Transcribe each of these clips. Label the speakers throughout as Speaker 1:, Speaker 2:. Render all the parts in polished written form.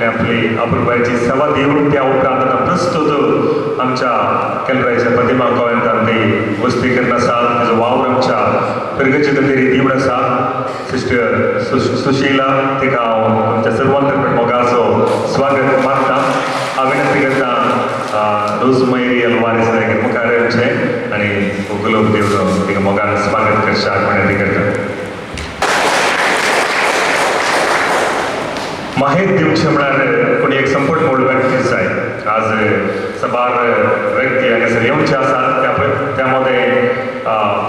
Speaker 1: आपली अपूर्वाची सेवा देऊन त्या उपरांत प्रस्तुत आमच्या केंद्राच्या प्रतिमा गोंयांत ती वस्ती करना आसा ताजो वावर आमच्या प्रगती खातीर दिवन आसा सिस्टर सुशीला तिका हांव आमच्या सर्वांतर्फे मोगाचो स्वागत मागता हांव विनंती करता रोजमेरी अलवारीस मुखार येवचे आनी गुलाब देव तिका मोगान स्वागत करशाक विनंती करता माहीत दिवचे म्हळ्यार कोणी एक संपट मोड व्यक्ती जाय आज सबार व्यक्ती हांगासर येवचे आसात त्यामध्ये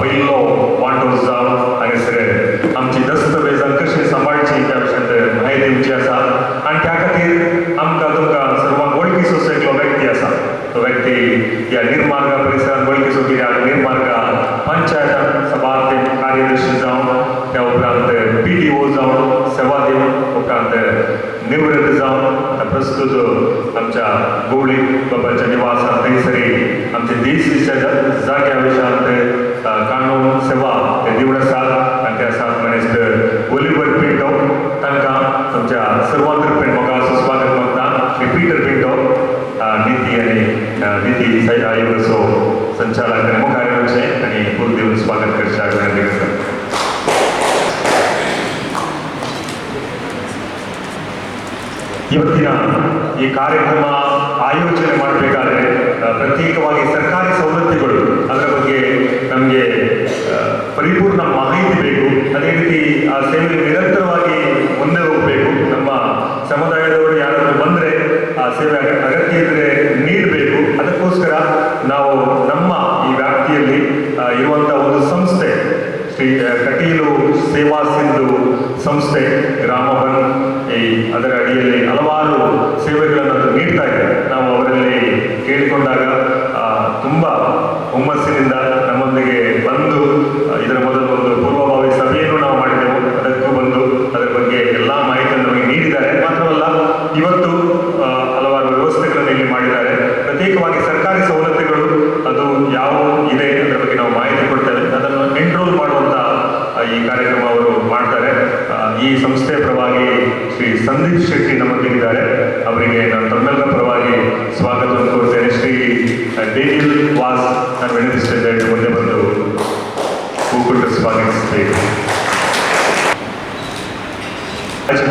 Speaker 1: पयलो वांटो जावन हांगासर आमची दस्तवेजां कशी सांबाळची त्या विशयान म्हायती दिवची आसा आनी त्या खातीर आमकां तुमकां सर्वांक वळखीचो एकलो व्यक्ती आसा तो व्यक्ती या निर्मार्गा परिसरात वळखीचो कित्याक निर्मार्गा पंचायतान सबार ते कार्यदर्शी जावन त्या उपरांत PDO जावन सेवा दिवन उपरांत निवृत्त जावन प्रस्तुत आमच्या गवळी बाबाच्या निवासांत थंयसरी आमचे देशीच्या जाग्या विशयांत कानून सेवा ते दिवन आसात आनी ते आसात मिनिस्टर ओलिवर पिंटो तांकां तुमच्या सर्वांतर्फे मोगाचो स्वागत मागता श्री पीटर पिंटो नीती आनी नीती आयोगाचो संचालक आनी मुखार येवचें आनी फूल दिवन स्वागत करशाक विनंती करता ಇವತ್ತಿನ ಈ ಕಾರ್ಯಕ್ರಮ ಆಯೋಜನೆ ಮಾಡಬೇಕಾದ್ರೆ ಪ್ರತ್ಯೇಕವಾಗಿ ಸರ್ಕಾರಿ ಸವಲತ್ತುಗಳು ಅದರ ಬಗ್ಗೆ ನಮಗೆ ಪರಿಪೂರ್ಣ ಮಾಹಿತಿ ಬೇಕು ಅದೇ ರೀತಿ ಆ ಸೇವೆ ನಿರಂತರವಾಗಿ ಮುಂದೆ ಹೋಗಬೇಕು ನಮ್ಮ ಸಮುದಾಯದವರು ಯಾರಾದರೂ ಬಂದರೆ ಆ ಸೇವೆ ಅಗತ್ಯ ಇದ್ದರೆ ನೀಡಬೇಕು ಅದಕ್ಕೋಸ್ಕರ ನಾವು ನಮ್ಮ ಈ ವ್ಯಾಪ್ತಿಯಲ್ಲಿ ಇರುವಂಥ ಒಂದು ಸಂಸ್ಥೆ ಶ್ರೀ ಕಟೀಲು ಸೇವಾ ಸಿಂಧು ಸಂಸ್ಥೆ ಗ್ರಾಮವನ್ ಅದರ ಅಡಿಯಲ್ಲಿ ಹಲವಾರು ಸೇವೆಗಳನ್ನು ನೀಡ್ತಾ ಇದೆ ನಾವು ಅವರಲ್ಲಿ ಕೇಳಿಕೊಂಡಾಗ ತುಂಬ ಹುಮ್ಮಸ್ಸಿನಿಂದ ನಮ್ಮೊಂದಿಗೆ ಬಂದು ಇದರ ಮೊದಲು ಒಂದು ಪೂರ್ವಭಾವಿ ಸಭೆಯನ್ನು ನಾವು ಮಾಡಿದೆವು ಅದಕ್ಕೂ ಬಂದು ಅದರ ಬಗ್ಗೆ ಎಲ್ಲ ಮಾಹಿತಿಯನ್ನು ನಮಗೆ ನೀಡಿದ್ದಾರೆ ಮಾತ್ರವಲ್ಲ ಇವತ್ತು ಹಲವಾರು ವ್ಯವಸ್ಥೆಗಳನ್ನು ಇಲ್ಲಿ ಮಾಡಿದ್ದಾರೆ ಪ್ರತ್ಯೇಕವಾಗಿ ಸರ್ಕಾರಿ ಸವಲತ್ತುಗಳು ಅದು ಯಾವ ಇದೆ ಅದರ ಬಗ್ಗೆ ನಾವು ಮಾಹಿತಿ ಕೊಡ್ತೇವೆ ಅದನ್ನು ಎನ್ರೋಲ್ ಮಾಡುವಂಥ ಈ ಕಾರ್ಯಕ್ರಮ ಅವರು ಮಾಡ್ತಾರೆ ಈ ಸಂಸ್ಥೆಯ ಪರವಾಗಿ ಶ್ರೀ ಸಂದೀಪ್ ಶೆಟ್ಟಿ ನಮ್ಮೊಂದಿಗಿದ್ದಾರೆ ಅವರಿಗೆ ನಾನು ತಮ್ಮೆಲ್ಲರ ಪರವಾಗಿ ಸ್ವಾಗತವನ್ನು ಕೋರ್ತೇನೆ ಶ್ರೀ ಡೇನಿಯಲ್ ವಾಸ್ ನಾನು ವಿನಂತಿಸಿದ್ದೆ ಮುಂದೆ ಬಂದು ಹೂಕೊಟ್ಟು ಸ್ವಾಗತಿಸ್ತೇವೆ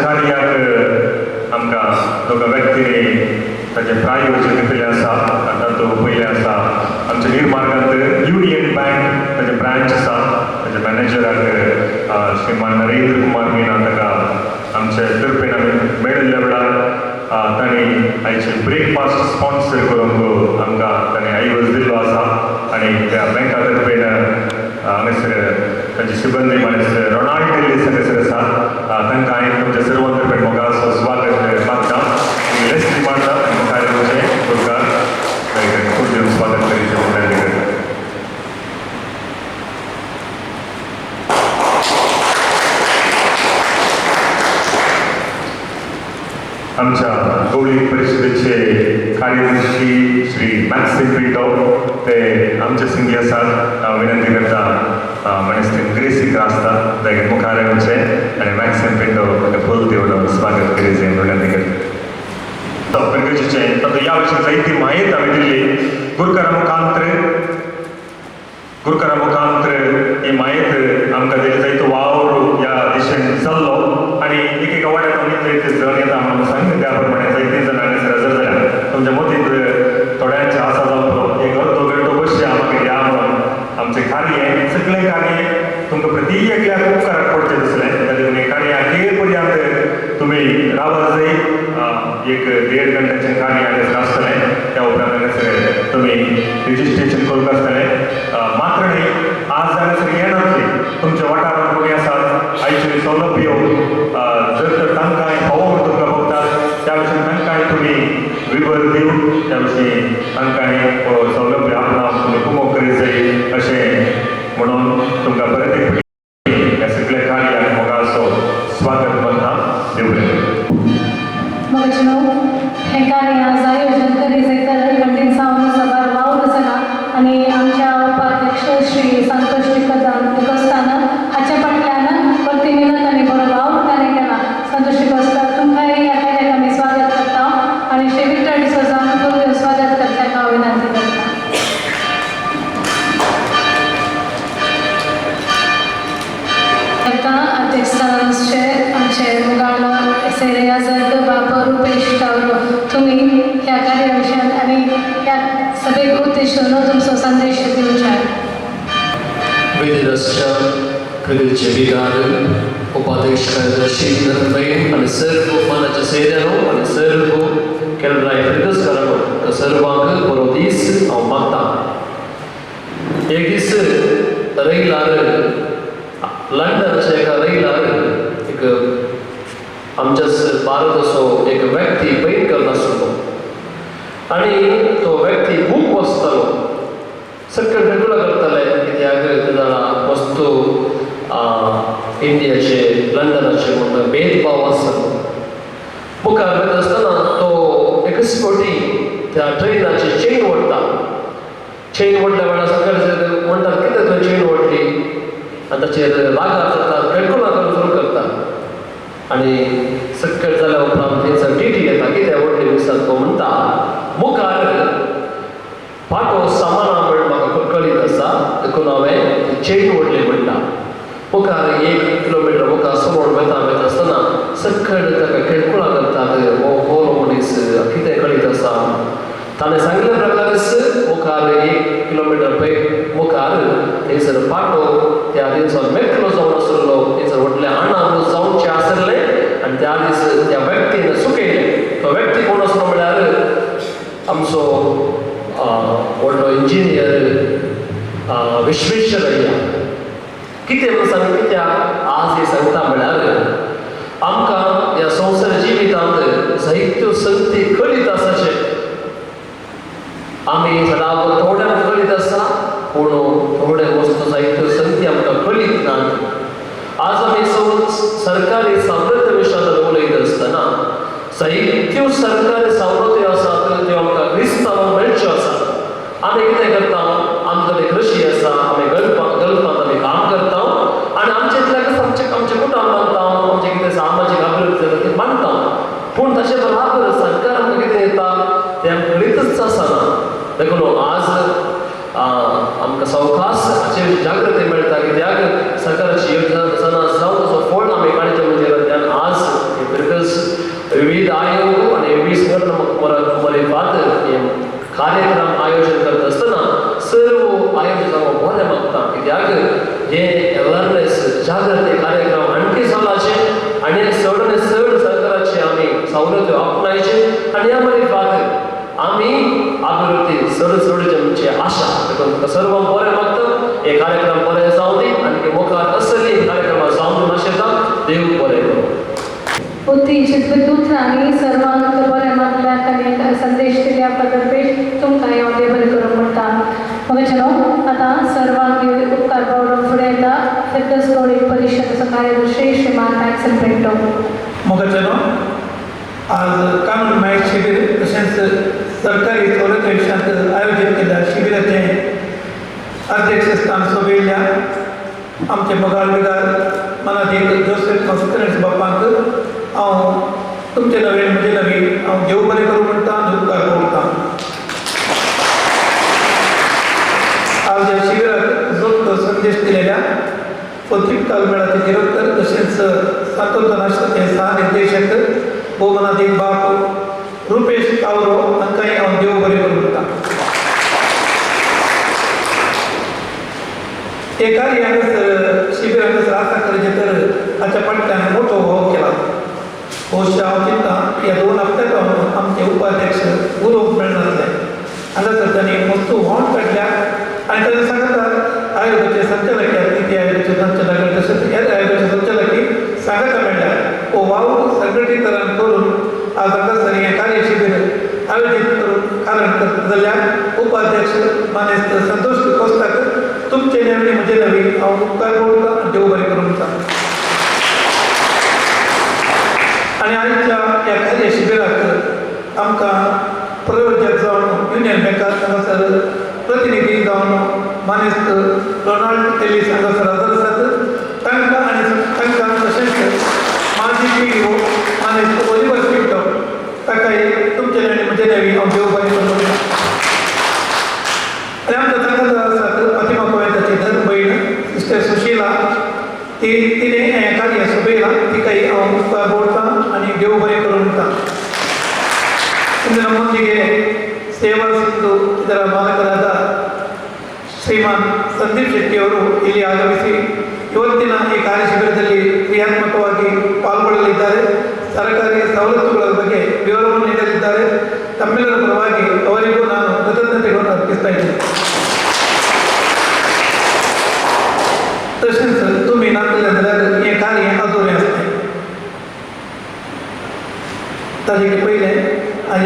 Speaker 1: कार्याक आमकां दोगा व्यक्तींनी ताचे प्रायोजक केले आसा तातूंत पयले आसा आमच्या निर्मार्गांत युनियन बँक ताचे ब्रांच आसा ताचे मॅनेजराक श्रीमान नरेंद्र कुमार मीना ताका आमचे तर्फेन आमी मेळिल्ल्या वेळार तांणी आयचे ब्रेकफास्ट स्पॉन्सर करूंक आमकां तांणी आयवज दिल्लो आसा आनी त्या बँका तर्फेन हांगासर तांचे सिबंदी मानेसर रोनाल्ड टेलिस हांगासर आसा तांकां हांवें तुमच्या सर्वांतर्फे मोगाचो स्वागत मागता लेस्ट मारता मुखार येवचें तुमकां खूब दिवस स्वागत करीत विनंती करता आमच्या गवळी परिशदेचे कार्यदर्शी श्री मॅक्सिम पिंटो ते आमचे संगी आसात हांव विनंती करता मनीस ग्रेसीक आसता तागे मुखार येवचें आनी मॅक्सिम पिंटो ताका फूल दिवन स्वागत करीत विनंती करता प्रगतीचें तातूंत ह्या विशीं जायती माहिती हांवें दिल्ली गुरकारा मुखांतर ही माहिती आमकां दिली जायतो वावर ह्या दिशेन चल्लो आनी एक वाड्याक आमी जायते जण येता म्हणून सांगितले त्या प्रमाणे जायतीं जाणां हांगासर हजर जाल्यात तुमच्या मतींत थोड्यांचे आसा जावचो एक अर्दो घंटो बसचे आमकां या म्हणून आमचें कार्य सगळें कार्य तुमकां प्रत्येकल्याक उपकाराक पडचें दिसलें ताजे हे कार्य अखेर पर्यंत तुमी रावत जाय एक 1.5 घंट्याचें कार्य हांगासर आसतलें त्या उपरांत हांगासर तुमी रिजिस्ट्रेशन करूंक आसतलें मात्र न्ही आज हांगासर येनातली तुमच्या वाठारांत कोणी आसात आयच्यो सवलत्यो जर तर तांकां फावो म्हणून तुमकां बघतात त्या विशीं तांकांय तुमी विवर दिवन त्या विशीं तांकांय सवलत्यो आपणाक तुमी कुमोव करीत जाय अशें म्हणून तुमकां परत एक ह्या सगळ्या कार्याक मोगाचो स्वागत मागता देव
Speaker 2: हे कार्य आज आयोजन करीत कंटीन सावन सभा वावर आसा आनी आमच्या उपाध्यक्ष श्री संतोष टिकदान तुकस्तान हाचे फाटल्यान परती मिनत आनी बरो भाव ताणें केला संतोष टिकस्तान तुमकांय ह्या कार्याक आमी स्वागत करता आनी श्री विक्टर डिसोजान स्वागत करता हांव विनंती सुनो तुमचो संदेश दिवचार
Speaker 3: वेदरसच्या प्रगतीचे विकार उपाध्यक्ष कार्यदर्शी धर्मभाई आणि सर्व मानाच्या सेऱ्यानो आणि सर्व केंद्राय फिरकसकारांनो का सर्वांक बरो दीस हांव मागतां. एक दीस रैलार लंडनच्या एका रैलार एक आमच्याच भारताचो एक व्यक्ती पैन करता आसलो आणि तो व्यक्ती खूब वचतालो सकयल कंट्रोल करताले कित्याक ताका वस्तू इंडियाचे लंडनाचे म्हणटा भेदभाव आसतालो. मुखार वयता आसतना तो एकच फावटी त्या ट्रेनाची चेन ओडटा. चेन ओडल्या वेळार सकयल म्हणटात कितें तुवें चेन ओडली आनी ताचेर रागार जाता कंट्रोल करून सुरू करता आनी सकयल जाल्या उपरांत थंयसर टीटी येता कितें ओडली विचार तो म्हणटा मुखार पाटो सामाना म्हण म्हाका कळीत आसा देखून हांवें चेन ओडली म्हणटा. मुखार 1 किलोमीटर मुखार समोर वयता आसतना सकयल ताका केळकुळा करतात हो मनीस कितें कळीत आसा. ताणें सांगिल्ल्या प्रकारच मुखार 1 किलोमीटर पयर मुखार थंयसर पाटो त्या दिसाक मेकलो जावन आसलो. थंयसर व्हडलें आणाक जावचें आसलें आनी त्या दीस त्या व्यक्तीन सुकयलें. तो व्यक्ती कोण आसलो म्हळ्यार आमचो व्हडलो इंजिनियर विश्वेश्वरय्या. कितें म्हणून सांग कित्याक आज हे सांगता म्हळ्यार आमकां ह्या संवसार जिवितांत जायत्यो संगती कळीत आसाचे. आमी सदांच थोड्यांक कळीत आसा पूण थोडे वस्तू जायत्यो संगती आमकां कळीत नात. आज आमी सरकारी सवलती विशयांत उलयत आसतना जायत्यो सरकारी सवलती आसात त्यो आमकां क्रिस्तांवांक मेळच्यो आसात. आमी कितें करता आमची कडेन कृशी आसा आमी गल्फांत आमी काम करता आनी आमचेंतल्याकच आमचे कुटुंब बांदता आमचें कितें सामाजीक अभिवृद्धी जाता ती बांदता. पूण तशें बराबर सरकार आमकां कितें दिता तें आमकां कळीतच आसना. देखून आज आमकां सवकास हाचेर जागृती मेळटा कित्याक सरकाराची योजना जावन ताचो फळ आमी काडचे म्हणजे रद्द्यान आज विविध आयोग आणि विविध संघटना कार्यक्रम आयोजन करत आसतना सर्व आयोजकांक बरें मागता कित्याक हे अवेरनेस जागृती कार्यक्रम आणखी चलाचे आनी चड सरकाराचे आमी सवलत्यो आपणायचे आनी ह्या मरीफात आमी अभिवृद्धी चड आमची आशा. देखून सर्वांक बरें मागता हे कार्यक्रम बरें जावं दी आनी मुखार असली कार्यक्रमां जावं नाशिता. देव बरें करूं.
Speaker 2: उत्तेजित विद्युत्रांनी सर्वांक बरें मागल्याक आनी एक संदेश दिल्या बद्दल तुमकां हांव देव बरें करूं म्हणटा. म्हजेनो आतां सर्वांक उपकार बावडून फुडें येता फिरकस गौडीक परिशदेचो कार्यदर्शी श्रीमान मॅक्सन पेंटो.
Speaker 4: मोगाचेनो आज कानून माहीत शिबीर तशेंच सरकारी सवलती विशयांत आयोजीत केल्ल्या शिबिराचें अध्यक्षस्थान सोबिल्ल्या आमचे मोगाळ विगार मनाधीक जोसेफ कॉन्स्टन्स बापांक हांव तुमचे नवे म्हजे नवी हांव देव बरें करूं म्हणटा आनी उपकार करता. आज ह्या शिबिराक जोड संदेश दिलेल्या पत्रिका मेळाचे डिरेक्टर तशेंच स्वातंत्र्य राष्ट्राचे सहनिर्देशक भोवमनाधीक बाप रुपेश कावरो हांकांय हांव देव बरें करूं म्हणटा. हे कार्य हांगासर शिबीर हांगासर आसा खरें तर हाच्या फाटल्यान मोठो हो केला. भोवशा हांव चिंतता ह्या 2 हप्त्याक आमचे उपाध्यक्ष उलोवंक मेळनासले. हांगासर तांणी वस्तू व्हांवून काडल्या आनी तांणी सांगता आयोगाचे संचालक निती आयोगाचे संचालक तशेंच हेर आयोगाचे संचालकी सांगता मेळ्ळ्या हो वाव संघटीकरण करून आज हांगासर हें कार्य शिबीर आयोजीत करून कारण करता जाल्यार उपाध्यक्ष मानेस्त संतोष कोस्ताक तुमचे नेमणे म्हजे नवी हांव उपकार करता देव बरें करूं म्हणटा. आनी आयच्या ह्या कार्य शिबिराक आमकां प्रयोजक जावन युनियन बँकात हांगासर प्रतिनिधी जावन मानेस्त रोनाल्ड टेलीस हांगासर हजर आसात. तांकां आनी तांकां तशेंच माजी PDO मानेस्त ओलिवर पिंटो ताकाय तुमचे नेमणे म्हजे नवी हांव देव बरें करूं म्हणटा. आनी आमच्या सांगात आसात फातिमा गोविंदाची धर भयण सिस्टर सुशीला तिने हें कार्य सोबयलां तिकाय हांव उपकार बोलता आनी देव बरें करूं म्हणटा. ಇಂದು ನಮ್ಮೊಂದಿಗೆ ಸೇವಾ ಸಿಂಧು ಇದರ ಮಾಲಕರಾದ ಶ್ರೀಮಾನ್ ಸಂದೀಪ್ ಶೆಟ್ಟಿ ಅವರು ಇಲ್ಲಿ ಆಗಮಿಸಿ ಇವತ್ತಿನ ಈ ಕಾರ್ಯಶಿಬಿರದಲ್ಲಿ ಕ್ರಿಯಾತ್ಮಕವಾಗಿ ಪಾಲ್ಗೊಳ್ಳಲಿದ್ದಾರೆ. ಸರ್ಕಾರಿ ಸವಲತ್ತುಗಳ ಬಗ್ಗೆ ವಿವರವನ್ನು ನೀಡಲಿದ್ದಾರೆ. ತಮ್ಮೆಲ್ಲರ ಪರವಾಗಿ ಅವರಿಗೂ ನಾನು ಕೃತಜ್ಞತೆಗಳನ್ನು ಅರ್ಪಿಸ್ತಾ ಇದ್ದೇನೆ. तसेच तुम्ही नागरिकांना हे कार्य अधोरे असते ताजे पहिले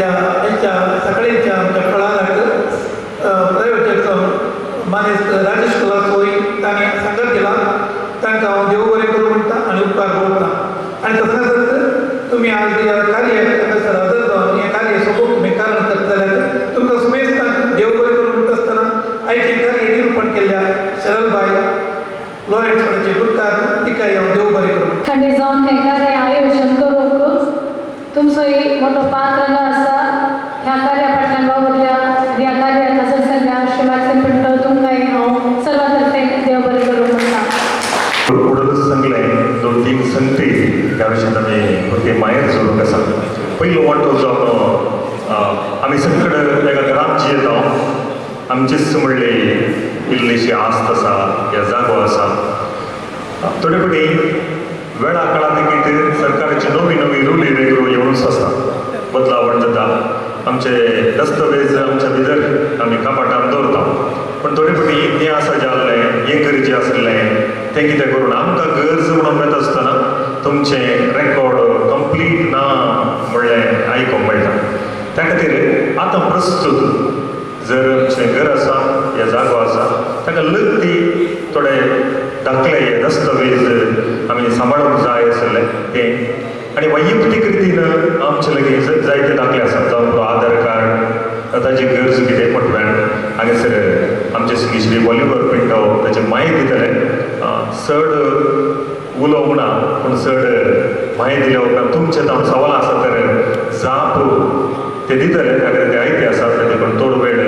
Speaker 4: यांच्या सकाळीच्या आमच्या फळाराक प्रयोजक माने राजेश कला सोई ताणे सांगत गेला तांकां हांव देव बरें करूं म्हणटा आनी उपकार करता. आनी तसो जर तुम्ही आज या कार्य सर हजर जावन हें कार्य सोबत तुम्ही कारण करता जाल्यार तुमकां सुमेस्तान देव बरें करूं म्हणटा आसतना आयचें कार्य निरूपण केल्ल्या शरलबाई लॉरेन्स गुटकार तिका हांव देव बरें करूं.
Speaker 2: थंडी जाऊन हे कार्य आयोजन करूंक तुमचो एक मोठो पात्र आसा. ह्या कार्या फाटल्यान वावरल्या ह्या कार्याक सगळ्या आशिर्वाद म्हणटा तुमकां हांव सर्वातर्फे देव बरें करूं म्हणटा.
Speaker 1: पुढं सांगलें 2-3 संगती त्या विशयान आमी भुरगे मायेर जोडूंक आसा. पयलो वांटो जावन आमी सगळे एका घरांत जियेता. आमचीच म्हणली इल्लीशी आस्त आसा या जागो आसा. थोडे फावटी वेळा काळा लेगीत सरकाराचे नवी नवी रूल रेग्यो येवनूच आसता. बदलावण जाता. आमचे दस्तवेज आमच्या भितर आमी कपाटान दवरता. पण थोडे फावटी हें आसा जाल्लें हें गरजेचें आसलें तें कितें करून आमकां गरज म्हणून येता आसतना तुमचें रेकॉर्ड कंप्लीट ना म्हणलें आयकोंक मेळटा. त्या खातीर आतां प्रस्तूत जर अशें घर आसा या जागो आसा ताका लगती थोडे दाखले दस्तवेज आमी सांबाळूंक जाय आसले तें. आनी वैयक्तीक रितीन आमचे लागीं जायते दाखले आसात. जावं तो आधार कार्ड ताची गरज कितें पटव्यान हांगासर आमचे श्री वॉलिबर पिंटो ताचे म्हायती दितले. चड उलोवंक ना पूण चड म्हायती दिल्या उपरांत तुमचे जावन सवाल आसा तर जाप ते दितले. ते आयते आसात ताचे पण तोड वेळ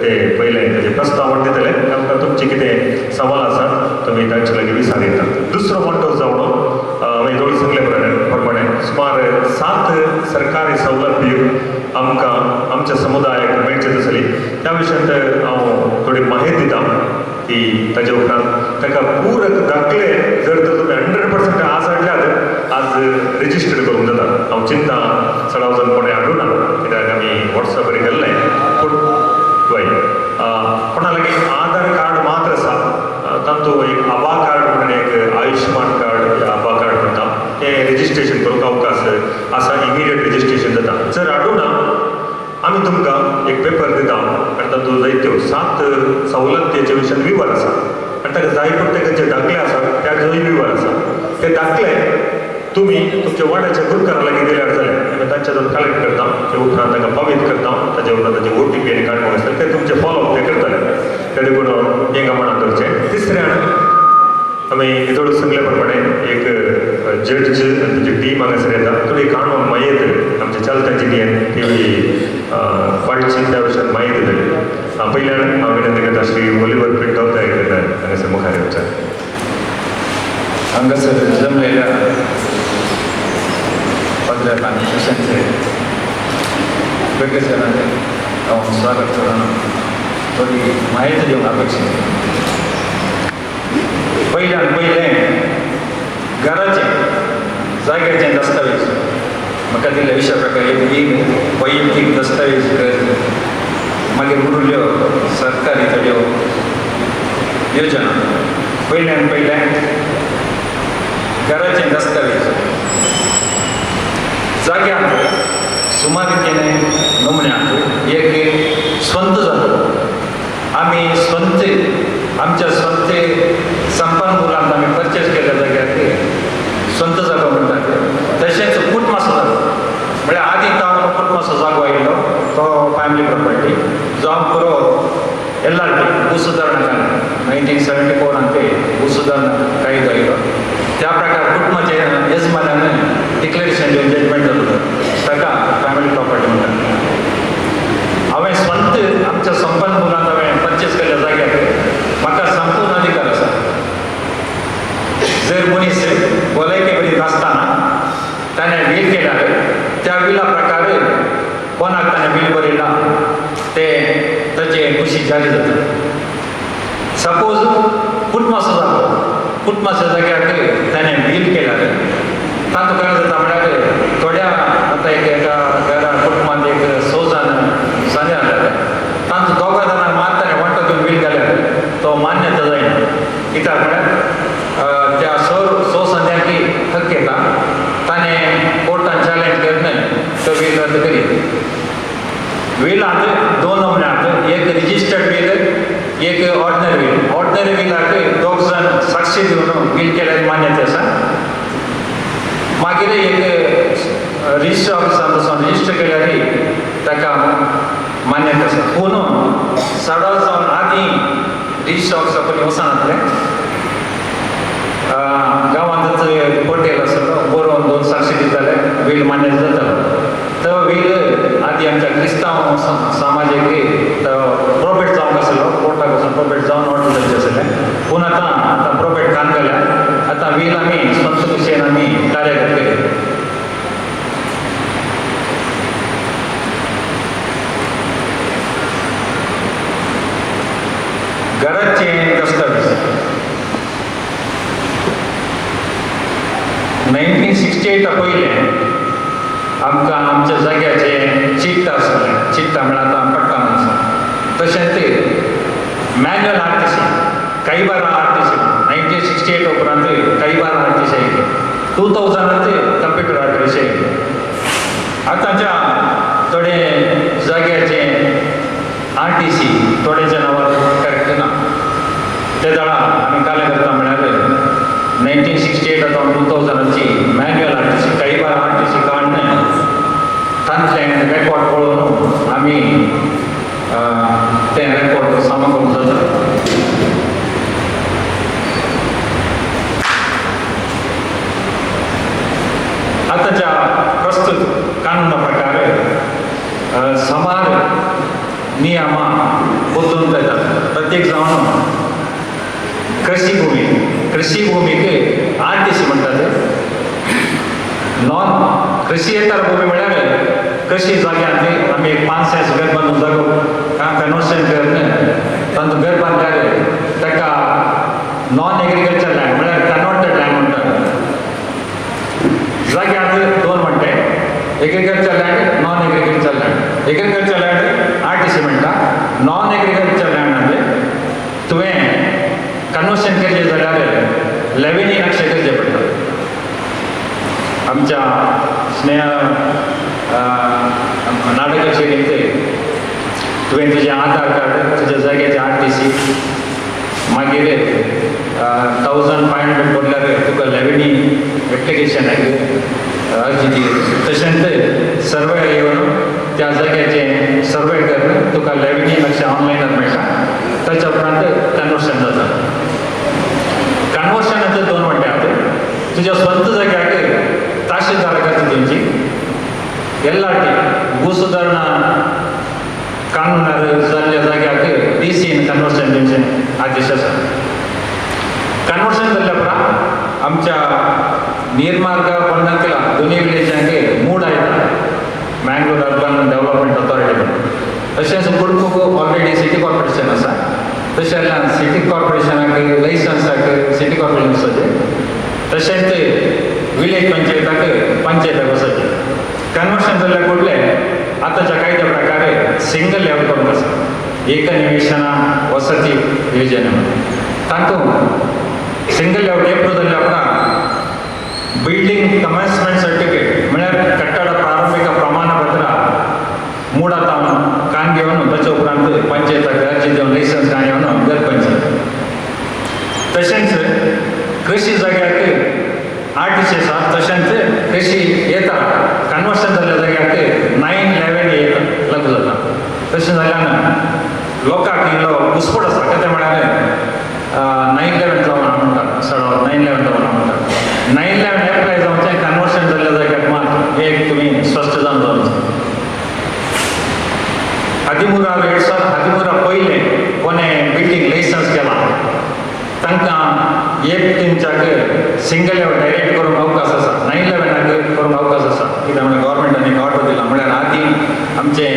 Speaker 1: ते पयले ताचे प्रस्तावण दितले. तांकां तुमचे कितें सवाल आसात तुमी तांचे लागीं विचारीता. दुसरो वांटो जावन हांवें दोळ सांगले प्रमाणे सुमार 7 सरकारी सवलत दिवंक आमकां आमच्या समुदायाक मेळची आसली. त्या विशयान हांव थोडी माहिती दिता की ताचे उपरांत ताका पूरक दाखले जर तर तुमी 100% आज हाडल्यात आज रेजिस्टर्ड करूंक जाता. हांव चिंता चडाव जावन कोणें हाडूं ना कित्याक आमी वॉट्सॅपार केल्लें. पूण वय कोणा लागीं आधार कार्ड मात्र आसा तातूंत एक आभा कार्ड म्हणून एक आयुश्यमान कार्ड आभा कार्ड म्हणटा तें रेजिस्ट्रेशन करूंक अवकाश आसा. इमिडिएट रेजिस्ट्रेशन जाता. जर हाडूं ना आमी तुमकां एक पेपर दिता आनी तातूंत जायत्यो 7 सवलतीचे विशयान विवर आसा आनी ताका जाय पडटे खंयचे दाखले आसा त्याचोय विवर आसा. ते दाखले तुमी तुमच्या वाड्याच्या गुरकारा लागीं दिल्यार जालें. आमी तांच्यातून कलेक्ट करता. ते उपरांत ताका पावीत करता. ताचे उपरांत ताचे OTP आनी कार्ड आसता ते तुमचे फॉलोअप ते करतले. ताचे पूण हें गमनांत दवरचें. तिसऱ्यान आमी इतोड सांगले प्रमाणे एक जड्ज आनी ताची टीम हांगासर येता. थोडी काणून मायेत आमच्या चलत्यांची ती वाडची त्या विशयान माहिती दितली. पयल्यान हांव विनंती करता श्री वॉलिबर पिंटो हांगासर मुखार येवचे.
Speaker 5: हांगासर जमलेल्या पत्रकार आनी शिक्षकांचे वेगळेपणाचे हांव स्वागत करतां. थोडी माहिती दिवंक अपेक्षीत. पयल्यान पयलें घराचें जाग्याचें दस्तावेज म्हाका दिल्ले अशा प्रकारे एक वैयक्तीक दस्तावेज कर मागीर उरल्यो सरकारी थोड्यो योजना. पयल्यान पयलें घराचें दस्तावेज जाग्याक सुमारिकेने नमुन्याक एक स्वंत जालो. आमी स्वंत आमच्या स्वंत संपन्मुलांत आमी परचेस केल्या जाग्याक स्वंत जागो म्हणटात. तशेंच कुटमासो जागो म्हळ्यार आदीं तो कुटमासो जागो आयिल्लो तो फॅमिली प्रॉपर्टी जो आमकां पुरो LRT भूसुदारणा कायदो 1974 ते भूसुदारणा कायदो आयिल्लो. त्या प्रकार कुटुंबाच्या येजमान्यान डिक्लेरेशन दिवन जजमेंट जालो ताका फॅमिली प्रॉपर्टी म्हणटात. हांवें स्वंत आमच्या संपन्मुलांत हांवें परचेस केल्ल्या जाग्याक म्हाका संपूर्ण अधिकार आसा. जर मनीस भलायके बरी नासतना ताणें वील केल्यार त्या विला प्रकार कोणाक ताणें वील बरयला ते ताचे खुशी जारी जाता. सपोज कुटमासो जालो कुटमासा जाग्यार ताणें बील केल्यार तातूंत काय जाता म्हळ्यार थोड्या आतां एका घरा कुटुंबांत एक 6 जाण साने आसले तांचो 2 जाणांक मात ताणें वांटो घेवन बील केल्यार तो मान्यता जायना कित्याक म्हळ्यार त्या 6 संद्याकी हक घेता ताणें कोर्टान चॅलेंज करना तो बील रद्द करी विलांत 2 नमुने आसात एक रिजिस्टर्ड बील एक ऑर्डिनरी बिलाक 2 जाण साक्षी दिवन बील केल्यार मान्यता आसा मागीर एक रजिस्टर ऑफिसान वचून रजिस्टर केल्यार ताका मान्यता आसा पूण सडा जावन आदीं रजिस्टर ऑफिसा पयलीं वचनातलें गांवांत पोटेल आसलो बरोवन 2 साक्षी दिताले बील मान्य जातालो तो बील आदीं आमच्या क्रिस्तांव समाजाक तो प्रोबेट जावंक आसलो कोर्टाक वचून प्रोबेट जावन ऑर्डर जावचे आसलें पूण आतां प्रोबेट कान केल्या आतां बील आमी स्वंत कुशेन आमी कार्यगत केली घराचे दस्तावेज 1968 पयलें आमकां आमच्या जाग्याचे चिट्टा आसलें चिट्टा म्हळ्यार आतां पट्टा म्हणून तशेंच मॅन्युअल आरटीसी काही बारा आरटीसी 1968 उपरांत काही बारा RTC oily 2000 computer RTC oily आतांच्या थोडे जाग्याचे आरटीसी थोड्याच्या नांवार करेक्ट ना ते दळा आमी काले करता म्हळ्यार 1968 आतां 2000ची मॅन्युअल आरटीसी काही बारा आरटीसी काडून तांतलें रेकॉर्ड पळोवन आमी तें रेकॉर्ड सामा करूंक जाता आतांच्या प्रस्तुत कानुना प्रकार समार नियमां बदलून येतात प्रत्येक जावन कृषी भूमीक आरटीसी म्हणटात नॉन कृषी येतार भूमी म्हळ्यार कृषी जाग्यांत आमी एक 5 सेंस घर बांदून जागो कन्वर्शन करन तांचो घर बांदल्यार ताका नॉन एग्रीकल्चर लँड म्हळ्यार कन्वर्टेड लँड म्हणटात जाग्यांत 2 म्हणटे agriculture land non agriculture land agriculture land RTC म्हणटा नॉन एग्रीकल्चर लँडांत तुवें कन्वर्शन केलें जाल्यार लेविनी नक्षे करचे पडटा आमच्या स्नेह नाटकाचे रीते तुवें तुजें आधार कार्ड तुज्या जाग्याचें आरटीसी मागीर 1500 भरल्यार तुका लेविनी एप्लिकेशनाक अर्जी दी तशेंच सर्वे येवन त्या जाग्याचें सर्वे करून तुका लेविनी नक्षे ऑनलायनार मेळटा ताच्या उपरांत कन्वर्शन जाता कन्वर्शनाचे 2 म्हणटे आसात तुज्या स्वंत जाग्याक तहसीलदाराक तेंची एलआरटी भूसुदारणा कानुनार जाल्ल्या जाग्याक डीसीन कन्वर्शन दिवचें आदेश आसा कन्वर्शन जाल्ल्या उपरांत आमच्या निर्मार्ग बंडकला दोनी विलेजांक मूड आयता मँगलोर अर्बन डेव्हलपमेंट ऑथॉरिटी म्हणून तशेंच कुडकुक ऑलरेडी सिटी कॉर्पोरेशन आसा तशें सिटी कॉर्पोरेशनाक लायसन्साक सिटी कॉर्पोरेशन वचचें तशेंच विलेज पंचायताक वचचें कन्वर्शन जाल्ल्या फुडले आतांच्या कायद्या प्रकारे सिंगल लेवल करूंक आसा एक निवेशना वसती योजना तातूंत सिंगल लेवल एप्रूव जाल्ल्या उपरांत बिल्डींग कमेन्समेंट सर्टिफिकेट म्हळ्यार कट्टड प्रारंभीक प्रमाणपत्र मुडातावन कान घेवन ताचे उपरांत पंचायताक अर्जी दिवन लायसन्स कान घेवन घर पंचायत तशेंच कृषी जाग्याक आरटीसी आसा तशेंच कृषी येता कन्वर्शन जाल्ल्या जाग्याक 911 येता लागू जाता तशें जाल्यान लोकांक इल्लो घुसपट आसा कितें म्हळ्यार 911 जावन म्हणटा सडो 911 जावन म्हणटा 911 एप्लाय जावचें कन्वर्शन जाल्ल्या जाग्याक मात एक तुमी स्पश्ट जावन जावचें 13 पयलें कोणें बिल्डींग लायसन्स केला तांकां एक तेंच्याक सिंगल लेवल डायरेक्ट करूंक अवकाश आसा 911 करूंक अवकाश आसा कित्याक म्हळ्यार गव्हर्मेंटान एक ऑर्डर दिला म्हळ्यार आदीं आमचें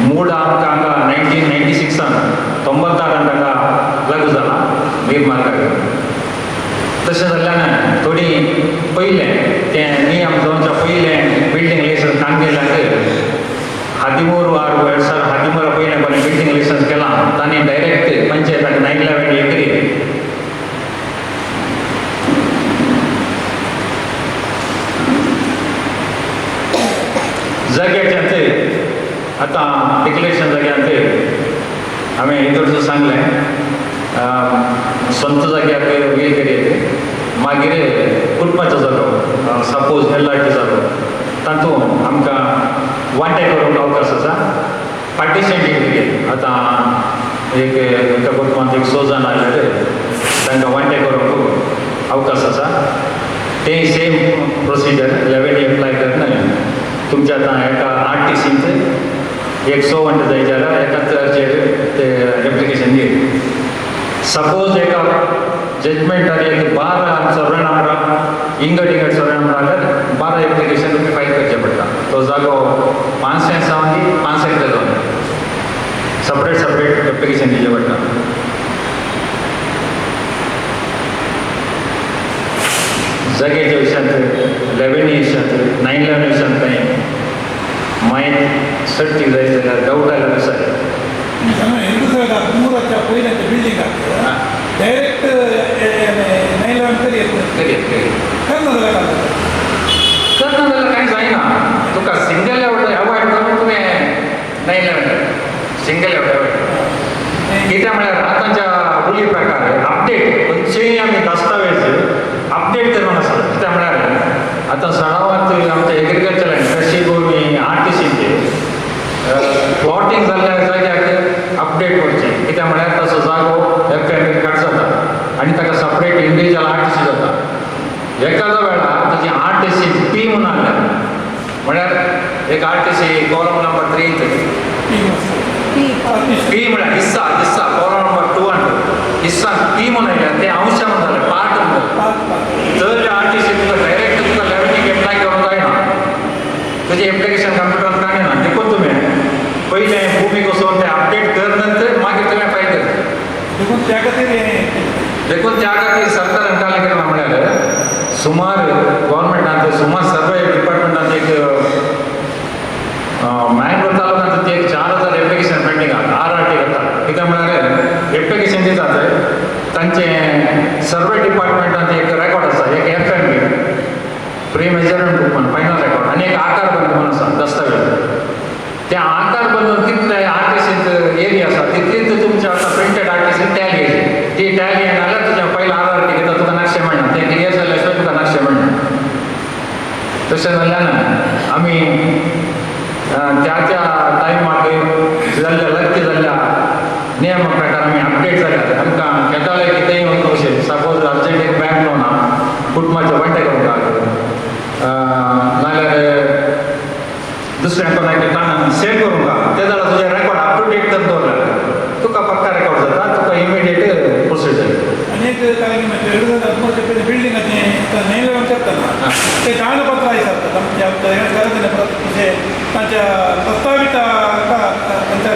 Speaker 5: मूड आमकां हांगा 1996 ताका लागू जाला थोडी पयलें तें नियम जावच्या पयलें बिल्डींग लायसन्स कांदिल्ल्याक 13/6/2013 पयलें कोणें बिल्डींग लायसन्स केलां तांणी डायरेक्ट पंचायताक 9/11 हे करी जाग्याच्या ते आतां डिक्लेरेशन जाग्यात हांवें इतरसून सांगलें स्ವಂತ जाग्याक वेल करीत मागीर कुटुंबाचो जालो सपोज LRT जालो तातूंत आमकां वांटे करूंक अवकाश आसा पार्टिशन डिग्री आतां एक एका कुटुंबांत एक 6 जाण आसल्यार तांकां वांटे करूंक अवकाश आसा ते सेम प्रोसिजर 11 एप्लाय करना तुमच्या आतां एका RTCंत एक 100 वांटे जाय जाल्यार एकाच अर्जेर ते एप्लिकेशन दी सपोज एका जजमेंटार एक 12 सर्वे इंगट सर्वे नंबर 12 एप्लिकेशन तुम्ही फायल करचे पडटा तो जागो 500 सावन 500 जावन सेपरेट एप्लिकेशन दिवचे पडटा जाग्याच्या विशयांत 11 विशयांत 9/11 विशयांत काही माहीत सर्टी जाय जाल्यार डावट आयला विचार
Speaker 4: ಮೂರಕ್ಕೆ ಪೈಲಕ್ಕೆ ಬಿಲ್ಡಿಂಗ್ ಆಗ್ತದೆ ಡೈರೆಕ್ಟ್ 9/11 ಕರಿಯತ್ತೆ कर्नाटकात
Speaker 5: कांय जायना तुका सिंगल अवॉयड करून तुवें 9/11 सिंगल अवॉयड कित्याक म्हळ्यार आतांच्या रुली प्रकार अपडेट खंयचेय आमी दस्तावेज अपडेट करून आसा कित्याक म्हळ्यार आतां सणावात आमच्या एग्रीकल्चर लँड कृषी भूमी RTCचे प्लॉटिंग जाल्ल्या जाग्याक अपडेट करचें कित्याक म्हळ्यार तसो जागो FML कार्ड जाता आनी ताका सपरेट इंडिविज्युअल RTC जाता एखाद्या वेळार ताची RTC P म्हणून आसल्या म्हळ्यार एक RTC कॉलम नंबर 3 P म्हळ्यार हिस्सा कॉलम नंबर 2 हिस्सा P म्हणून आयल्या ते अंश म्हणून जालें पार्ट म्हणून जर RTC तुका डायरेक्ट तुका 11 एप्लाय करूंक जायना तुजें एप्लिकेशन कंप्युटरान काडना देखून तुवें पयलें भूमी वचून तें अपडेट कर नंतर मागीर तुवें फायल कर
Speaker 4: देखून त्या खातीर
Speaker 5: देखून त्या खातीर सरकारान कांय केलां म्हळ्यार सुमार गव्हर्मेंटांत सुमार सर्वे डिपार्टमेंटांत एक मँगलोर तालुक्यांत एक 4000 एप्लिकेशन पेंडींग आसा RRT करता कित्याक म्हळ्यार एप्लिकेशन दितात तांचे सर्वे डिपार्टमेंटांत एक रेकॉर्ड आसा एक FMB प्री मेजरमेंट बुक म्हणून फायनल रेकॉर्ड आनी एक आकार बंद म्हणून आसा दस्तावेज त्या आकार बंदून कितले RTCंत एरिया आसा तितलीच तुमच्या आतां प्रिंटेड RTC टॅली येयली ती टॅली येनाल्यार तुज्या पयलीं RRT घेता तुका नक्षे मेळना तें क्लियर जाल्या शिवाय तुका नक्षे मेळना तशें जाल्यार आमी त्या टायमाक जाल्ल्या लक्की जाल्ल्या नियमा प्रकार आमी अपडेट जाल्यार आमकां केदांय कितेंय वचूं अशें सपोज अर्जंट एक बँक लोन आहा कुटुंबाचे वांटे करूंक नाल्यार दुसऱ्या कोणाक सेव करूंक ते जाल्यार तुजें रेकॉर्ड अप टू डेट करून दवरल्यार तुका पक्का रेकॉर्ड जाता तुका इमिडिएट प्रोसिजर
Speaker 4: अनेक काही 2013 बिल्डिंगाचें 9/11 करतना ते कागदपत्र आसतात आमच्या म्हणजे तांच्या प्रस्तावित तांच्या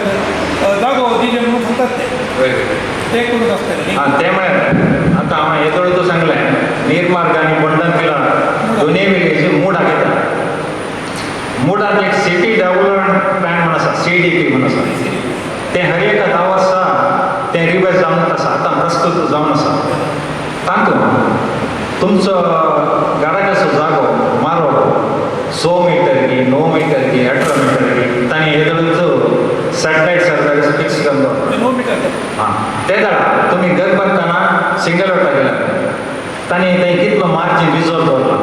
Speaker 4: जागो दिजे म्हणून सांगतात ते करून आसतलें
Speaker 5: ते म्हळ्यार आतां हांवें येदोळ तूं सांगलें निर्मार्ग आनी बंधन केला दोनूय विलेजी मूड घेता मुडांत एक सिटी डेव्हलपमेंट प्लॅन म्हणून आसा CDP म्हणून आसा तें हर एका 10 वर्सां तें रिवायज जावन आसा आतां प्रस्तूत जावन आसा तातूंत तुमचो घराचो जागो मारो 100 मीटर की 9 मीटर की 18 मीटर की तांणी येदोळच सॅटेलायट सर्वे फिक्स करून दवरला
Speaker 4: 9 मीटर
Speaker 5: हां ते जाल्यार तुमी घर बांदतना सिंगल वटा गेल्यार तांणी थंय कितलो मार्जीन रिजर्व दवरला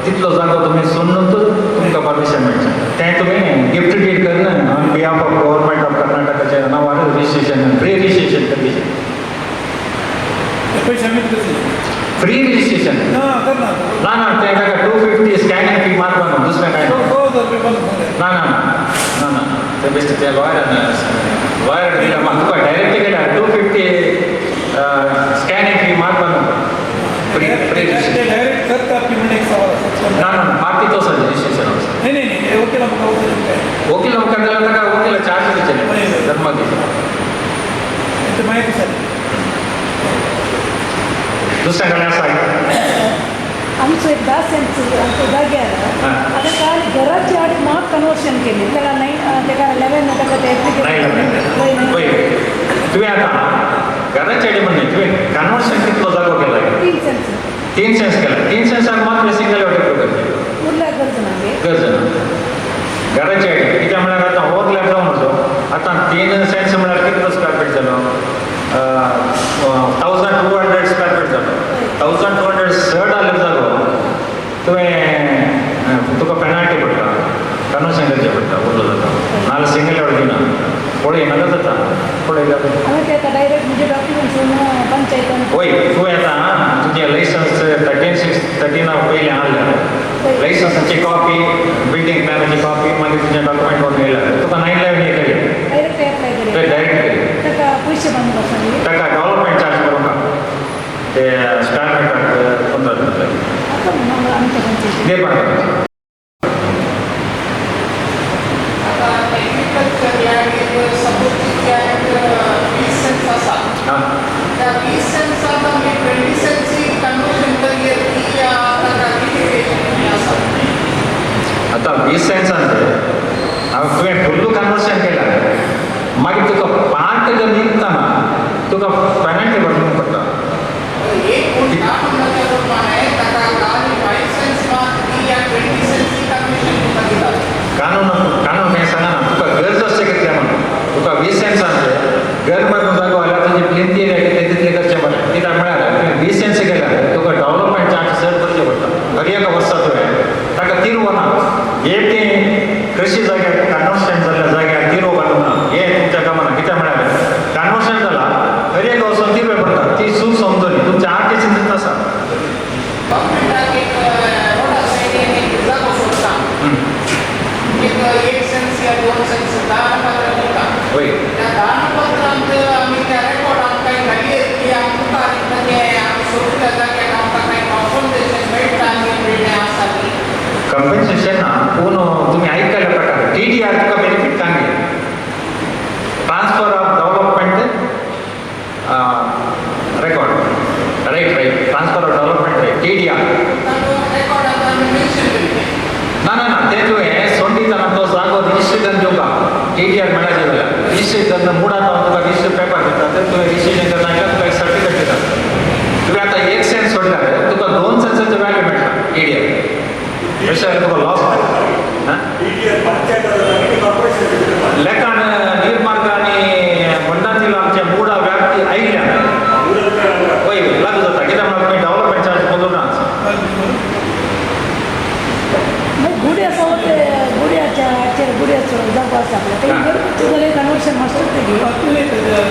Speaker 5: तितलो जागो तुमी सोडूनच तुमकां परमिशन मेळचें तें तुमी गिफ्ट डीड करना on behalf of government of कर्नाटकाच्या नांवार रजिस्ट्रेशन फ्री रजिस्ट्रेशन करचें
Speaker 4: पैसे आमी
Speaker 5: फ्री रजिस्ट्रेशन
Speaker 4: ना करना
Speaker 5: ना ना ते ताका 250 स्कॅनिंग फी मारपा न्हू दुसरें कांय ना ना ना ना ते बेस्ट ते लॉयर दिला म्हाका तुका डायरेक्ट केल्यार 250 स्कॅनिंग फी मारपा न्हू फ्री रजिस्ट्रेशन
Speaker 4: डायरेक्ट करतात की म्हणजे एक सवाल
Speaker 5: ना ना पार्टी तो सर रजिस्ट्रेशन
Speaker 4: नाही वकील
Speaker 5: वकील मुखार जाल्यार ताका वकील चार्ज दिवचे धर्मा
Speaker 4: माहिती सर
Speaker 5: दुसऱ्या कडेन आसा
Speaker 6: आमचं एक 10 सेंटचं आमचं जाग्यार
Speaker 5: हां.
Speaker 6: आता काल घराच्या आड म्हाक कन्वर्शन केले त्याला नाही त्याला 11 ताका
Speaker 5: नाही होय तुवें आतां घराच्या आडी म्हणून तुवें कन्वर्शन कितलो जागो केला
Speaker 6: 3 सेंट
Speaker 5: 3 सेंस केला 3 सेंसाक मात्र सिंगल वाटेक करचे
Speaker 6: उरल्या गरज नागे
Speaker 5: गरज ना घराच्या आडी कित्याक म्हळ्यार आतां ओवरलॅप जावन वचो आतां 3 सेंस म्हळ्यार कितलो स्क्वेअर फीट जालो 1200 स्क्वेअर फीट जालो 1200 चड आले जागो तुका पेनाल्टी पडटा कन्वर्शन करचें पडटा उरलो जाता नाल्यार सिंगल वाट दिना पळय नाका जाता पळय
Speaker 6: आम्ही ते आता डायरेक्ट म्हणजे डॉक्युमेंट्स पंचायत
Speaker 5: होय तुवें आतां तुजें लायसन्स 13 पयलीं हाडलें लायसन्साची कॉपी बिल्डींग प्लॅनाची कॉपी मागीर तुजें डॉक्युमेंट कोण येयला तुका 9/11 हे केलें
Speaker 6: डायरेक्ट एप्लाय
Speaker 5: ते
Speaker 6: केले
Speaker 5: डायरेक्ट केलें
Speaker 6: ताका पयशे बंद करता
Speaker 5: ताका डेव्हलपमेंट चार्ज करूंक ते स्क्वेअर मिटराक 15 रुपया
Speaker 6: आता मग आमच्या पंचायतीत
Speaker 5: दे पण
Speaker 7: आता ॲग्रिकल्चर लँड एक सपोर्टिंग लँड 20 सेंट्स आसा
Speaker 5: हां
Speaker 7: त्या 20 सेंट्स आतां आमी 20 सेंट्सची कन्वर्शन करया ती ताका लिमिटेशन आसा
Speaker 5: आतां 20 सेंसांचें तुवें फुल्ल कन्वर्शन केलां मागीर तुका पार्ट जर निघताना तुका पेनल्टी भरपूर पडटा
Speaker 7: एक कोणता म्हणण्याच्या प्रमाणे ताका गाडी 5 सेंट्स मात ती या 20 सेंट्सची कन्वर्शन तुका दिता
Speaker 5: कानून हें सांगना तुका गरज आसचें कितें म्हणून तुका 20 सेंसांचें घर बांदून जागो जाल्यार तुजी प्लिंथ एरिया कितें तितलें करचें पडटा कित्याक म्हळ्यार तुवें 20 सेंट्स केल्यार तुका डेव्हलपमेंट चार्ज चड करचे पडटा हर एक वर्सा तुवें ताका 3 वरां एक ती कृषी जाग्यार कन्वर्शन जाल्ल्या जाग्यार 3 घालूंक ना हें तुमच्या कामाना कित्याक म्हळ्यार कन्वर्शन जालां हर एक वर्सा 3 पडटा ती चूक समजून तुमच्या आर्टिसींत आसा
Speaker 7: गव्हर्मेंटाक एक रोडा सायडीन एक जागो सोडटा एक सेंट्स या 2 सेंट्स दानपत्र दिता
Speaker 5: होय
Speaker 7: त्या दानपत्रांत आमी त्या रेकॉर्डांत काही घाली की आमकां आमी सोडल्या जाग्यार आमकां काही कॉम्पन्सेशन मेळटा आनी मिळणे आसा ती
Speaker 5: कंपेन्सेशन ना पूण तुमी आयकल्या प्रकार TDR तुका बेनिफीट सांगले transfer of development record right transfer of development TDR
Speaker 7: रेकॉर्डांत आमी मेन्शन केल्लें
Speaker 5: ना ते तुवें सोंडिताना तो जागो रिजिस्ट्रेशन घेवपाक TDR मेळाचे जाल्यार रिजिस्ट्रेशन मुडात तुका रिजिस्टर पेपर दिता तर तुवें रिजिस्ट्रेशन करना जाल्यार तुका एक सर्टिफिकेट दिता तुवें आतां 1 सेंट सोडल्यार तुका 2 सेंट्साचो वॅल्यू मेळटा TDR तशें तुका लॉस लेखान निर्मार्ग आनी मंडातील आमच्या मुडा व्याप्ती आयिल्ल्यान होय लागू जाता कित्याक म्हाका तुमी डेव्हलपमेंट चार्ज बदलूं ना
Speaker 6: मग गुड्याचा होते गुड्याचं जागो आसा आपल्या ते घरगुती जाल्यार कन्वर्शन मास्टर तेगे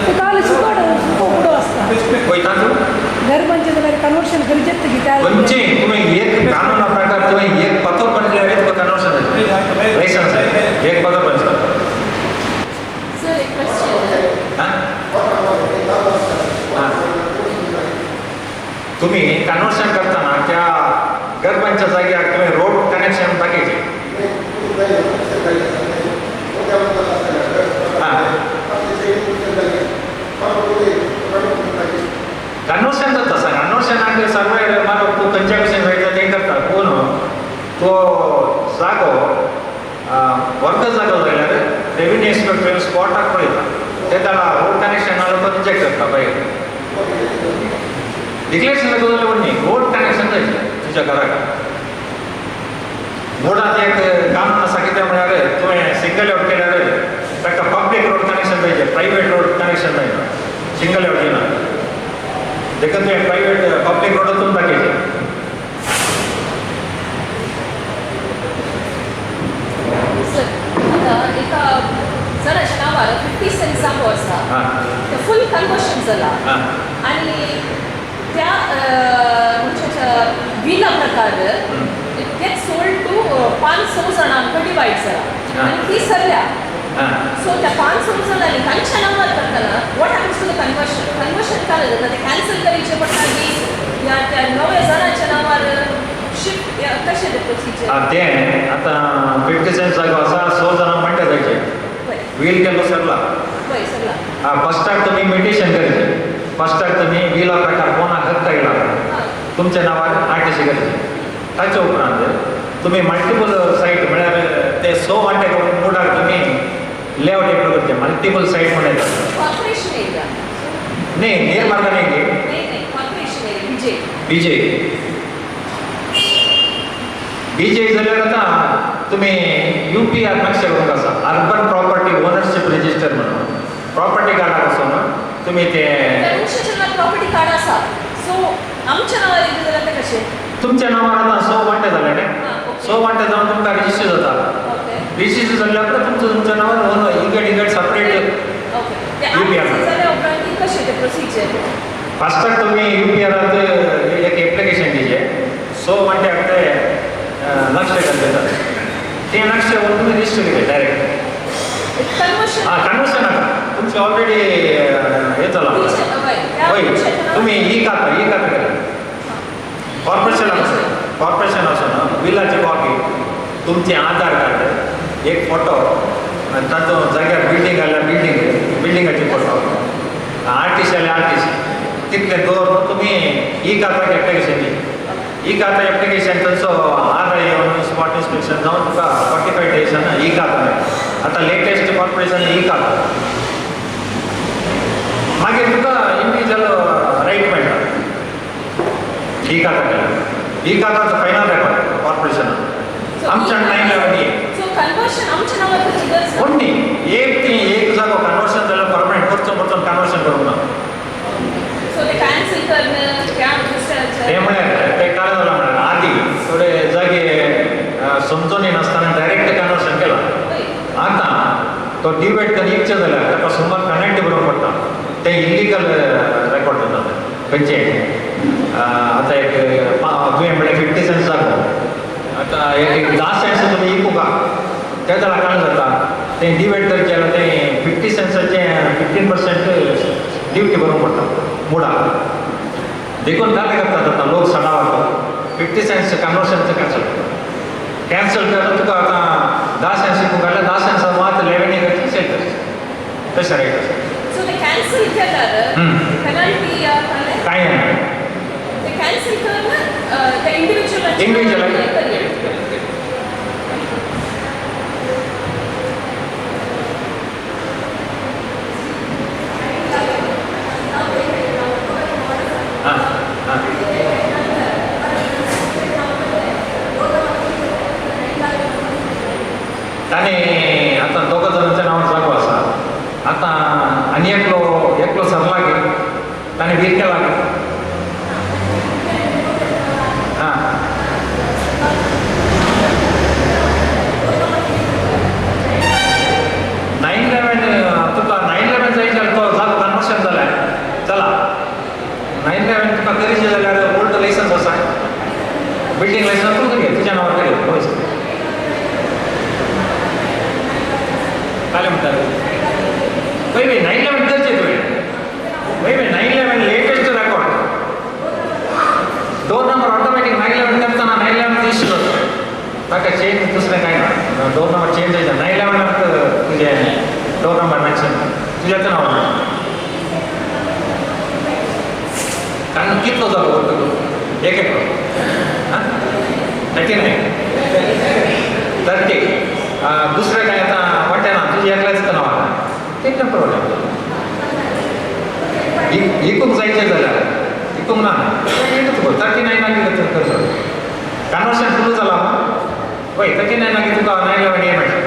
Speaker 6: ते काल सुको गुडो आसता
Speaker 5: वयता तूं
Speaker 6: घरमांचे जाल्यार कन्वर्शन करीत तेगे त्या
Speaker 5: खंयचें तुवें एक कानूना प्रकार तुवें एक पत्र बनल्यार तुका कन्वर्शन जाता लायसन्स जाय एक पत्र बनता
Speaker 8: सर एक क्वेश्चन
Speaker 5: तुम्ही कन्वर्शन करताना त्या गरबांच्या जाग्यार तुवें रोड कनेक्शन दाखयचें कन्वर्शन जाता सर कन्वर्शनाक सर्वे मारप तूं खंयच्या भशेन वयता तें करता पूण तो जागो वर्ग जागो जाल्यार रेव्हेन्यू इन्स्पेक्टर स्पॉटाक पळयता ते ताका रोड कनेक्शन नाल्यार तो रिजेक्ट करता भायर डिक्लेरेशन जाल्यार व्हडली रोड कनेक्शन जायचें तुज्या घराक बोर्डात एक काम आसा कितें म्हळ्यार तुवें सिंगल आउट केल्यार ताका पब्लीक रोड कनेक्शन जायचें प्रायवेट रोड कनेक्शन जायना सिंगल आउट दिना देखून तुवें प्रायवेट पब्लीक रोडातून दाखयचें
Speaker 8: सर आता एका जणाच्या नावार 50 सेंट जागो आसा
Speaker 5: हां
Speaker 8: ते फूल कन्वर्शन जाला
Speaker 5: हां
Speaker 8: आणि त्या म्हणजे विला प्रकार इट गेट सोल्ड टू 500 जाणांक डिवायड जाला आणि ती सरल्या
Speaker 5: हां
Speaker 8: सो त्या 500 जाणांनी तांच्या नावार करताना what happens to the conversion काय जाता ते कॅन्सल करचे पडटा की या त्या नव्या जणांच्या नावार शिफ्ट कशें ते प्रोसिजर
Speaker 5: तें आतां 50 सेंट जागो आसा 100 जाणां म्हणटा जायचे वील केलो सरला
Speaker 8: पळय सगळा
Speaker 5: फस्टाक तुमी मेडिटेशन करचें फस्टाक तुमी विला प्रकार कोणाक हक्क येयला तुमच्या नांवार आर्टिसी करचें ताचे उपरांत तुम्ही मल्टिपल साईट म्हळ्यार ते 100 वांटे मोडार तुम्ही लेआउट एप्लो करचे मल्टिपल साईट म्हणून येतात
Speaker 8: कॉर्पोरेशन एरिया
Speaker 5: नाही नेर मार्गाने
Speaker 8: नाही नाही कॉर्पोरेशन एरिया विजय
Speaker 5: बीजे बीजे जाल्यार आतां तुमी UPR नक्षे करूंक आसा अर्बन प्रॉपर्टी ओनरशीप रजिस्टर म्हणून प्रॉपर्टी कार्डाक वचून तुमी ते
Speaker 8: तुमच्या प्रॉपर्टी कार्ड आसा सो आमच्या नावार येता जाल्यार ते कशें
Speaker 5: तुमच्या नांवार आतां 100 वांटे जाले न्ही
Speaker 8: ओके.
Speaker 5: 100 वांटे जावन तुमकां रजिस्टर जाता
Speaker 8: ओके
Speaker 5: रजिस्टर जाल्या उपरांत तुमच्या नांवार इगड सेपरेट
Speaker 8: ओके ते
Speaker 5: UPR.
Speaker 8: आमी जाल्या उपरांत की कशें ते प्रोसिजर
Speaker 5: फास्टाक तुमी UPRाक एक एप्लिकेशन दिजे 100 वांट्याक ते नक्षे घालतात ते नक्षे व्हरून तुमी रजिस्टर केले डायरेक्ट
Speaker 8: कन्वर्शन
Speaker 5: कन्वर्शन नाका तुमचे ऑलरेडी हे जाला होय तुम्ही ही खाता केला कॉर्पोरेशन वचून बिलाची कॉपी तुमचे आधार कार्ड एक फोटो ताचो जाग्यार बिल्डींग जाल्यार बिल्डिंगाचे फोटो आर्टिस्ट जाल्यार आर्टिस्ट तितले दवरून तुमी ही खाता एप्लिकेशन दी ही खाता एप्लिकेशन ताचो आधार येवन स्पॉट इन्स्पेक्शन जावन तुका 45 डेजान ही खाता मेळटा आतां लेटेस्ट कॉर्पोरेशन ही खाता मागीर तुका इंडिविज्युअल रायट मेळटा ही खाता केला ही काताचो फायनल रेकॉर्ड कॉर्पोरेशन आमच्या 911
Speaker 8: सो कन्वर्शन आमच्या नावार करची गरज ना.
Speaker 5: कोण न्ही एक जागो कन्वर्शन जाल्यार गव्हर्मेंट परतून कन्वर्शन करूंक ना
Speaker 8: सो ते कॅन्सल करणं त्या दुसऱ्याचं
Speaker 5: ते म्हळ्यार ते काय जालां म्हळ्यार आदी थोडे जागे समजून नासतना डायरेक्ट कन्वर्शन केलां आतां तो डिबेट करून इच्छा जाल्यार ताका सुमार कनेक्ट बरोवंक पडटा ते इल्लीगल रेकॉर्ड जातात खंयचे आतां एक तुवें म्हळ्यार 50 सेंट्स जागो आतां एक 10 सेंट्स तुमी इकूंक ते जाल्यार काय जाता ते डिबेट करचे जाल्यार ते 50 सेंट्साचे 15% ड्युटी बरोवंक पडटा मुडा देखून काय करतात आतां लोक सणावार 50 सेंट्स कन्वर्शनचं कॅन्सल करून तुका आतां 10 सेंट्स इकूंक जाल्यार 10 सेंट्स मात 11 करची सेट करची तशें रेट आसा
Speaker 8: सो ते कॅन्सल केल्यार पेनल्टी या
Speaker 5: कांय ना
Speaker 8: ते कॅन्सल करणं ते इंडिव्हिज्युअल
Speaker 5: इंडिव्हिज्युअल ताणें आतां दोगा जाणांच्या नांवार जागो आसा आतां आनी एकलो सरला गे ताणें वीर केला गे हां तुका 911 जाय जाल्यार तो जागो कन्वर्शन जाल्यार चला 911 तुका करचें जाल्यार ओल्ड लायसन्स आसा बिल्डींग लायसन्स तूं घे तुज्या नांवार घे पयस काय म्हणटात पळय 911 करचें तुवें पळय 911 लेटेस्ट रेकॉर्ड 2 नंबर ऑटोमॅटीक 911 करतना 911 इश्यू जाता ताका चेंज दुसरें कांय ना 2 नंबर चेंज जायना 911 तुजें 2 नंबर मॅन्शन तुज्याच नांवार कारण कितलो जालो वर्क एक हां 30 दुसरें कांय आतां वाटें ना तुजें एकल्याच नांवार तें ना प्रॉब्लेम इकूंक जायचें जाल्यार इकूंक ना 39 करचो कन्वर्शन फुल जालां पळय 39 तुका 911 हे मेळटा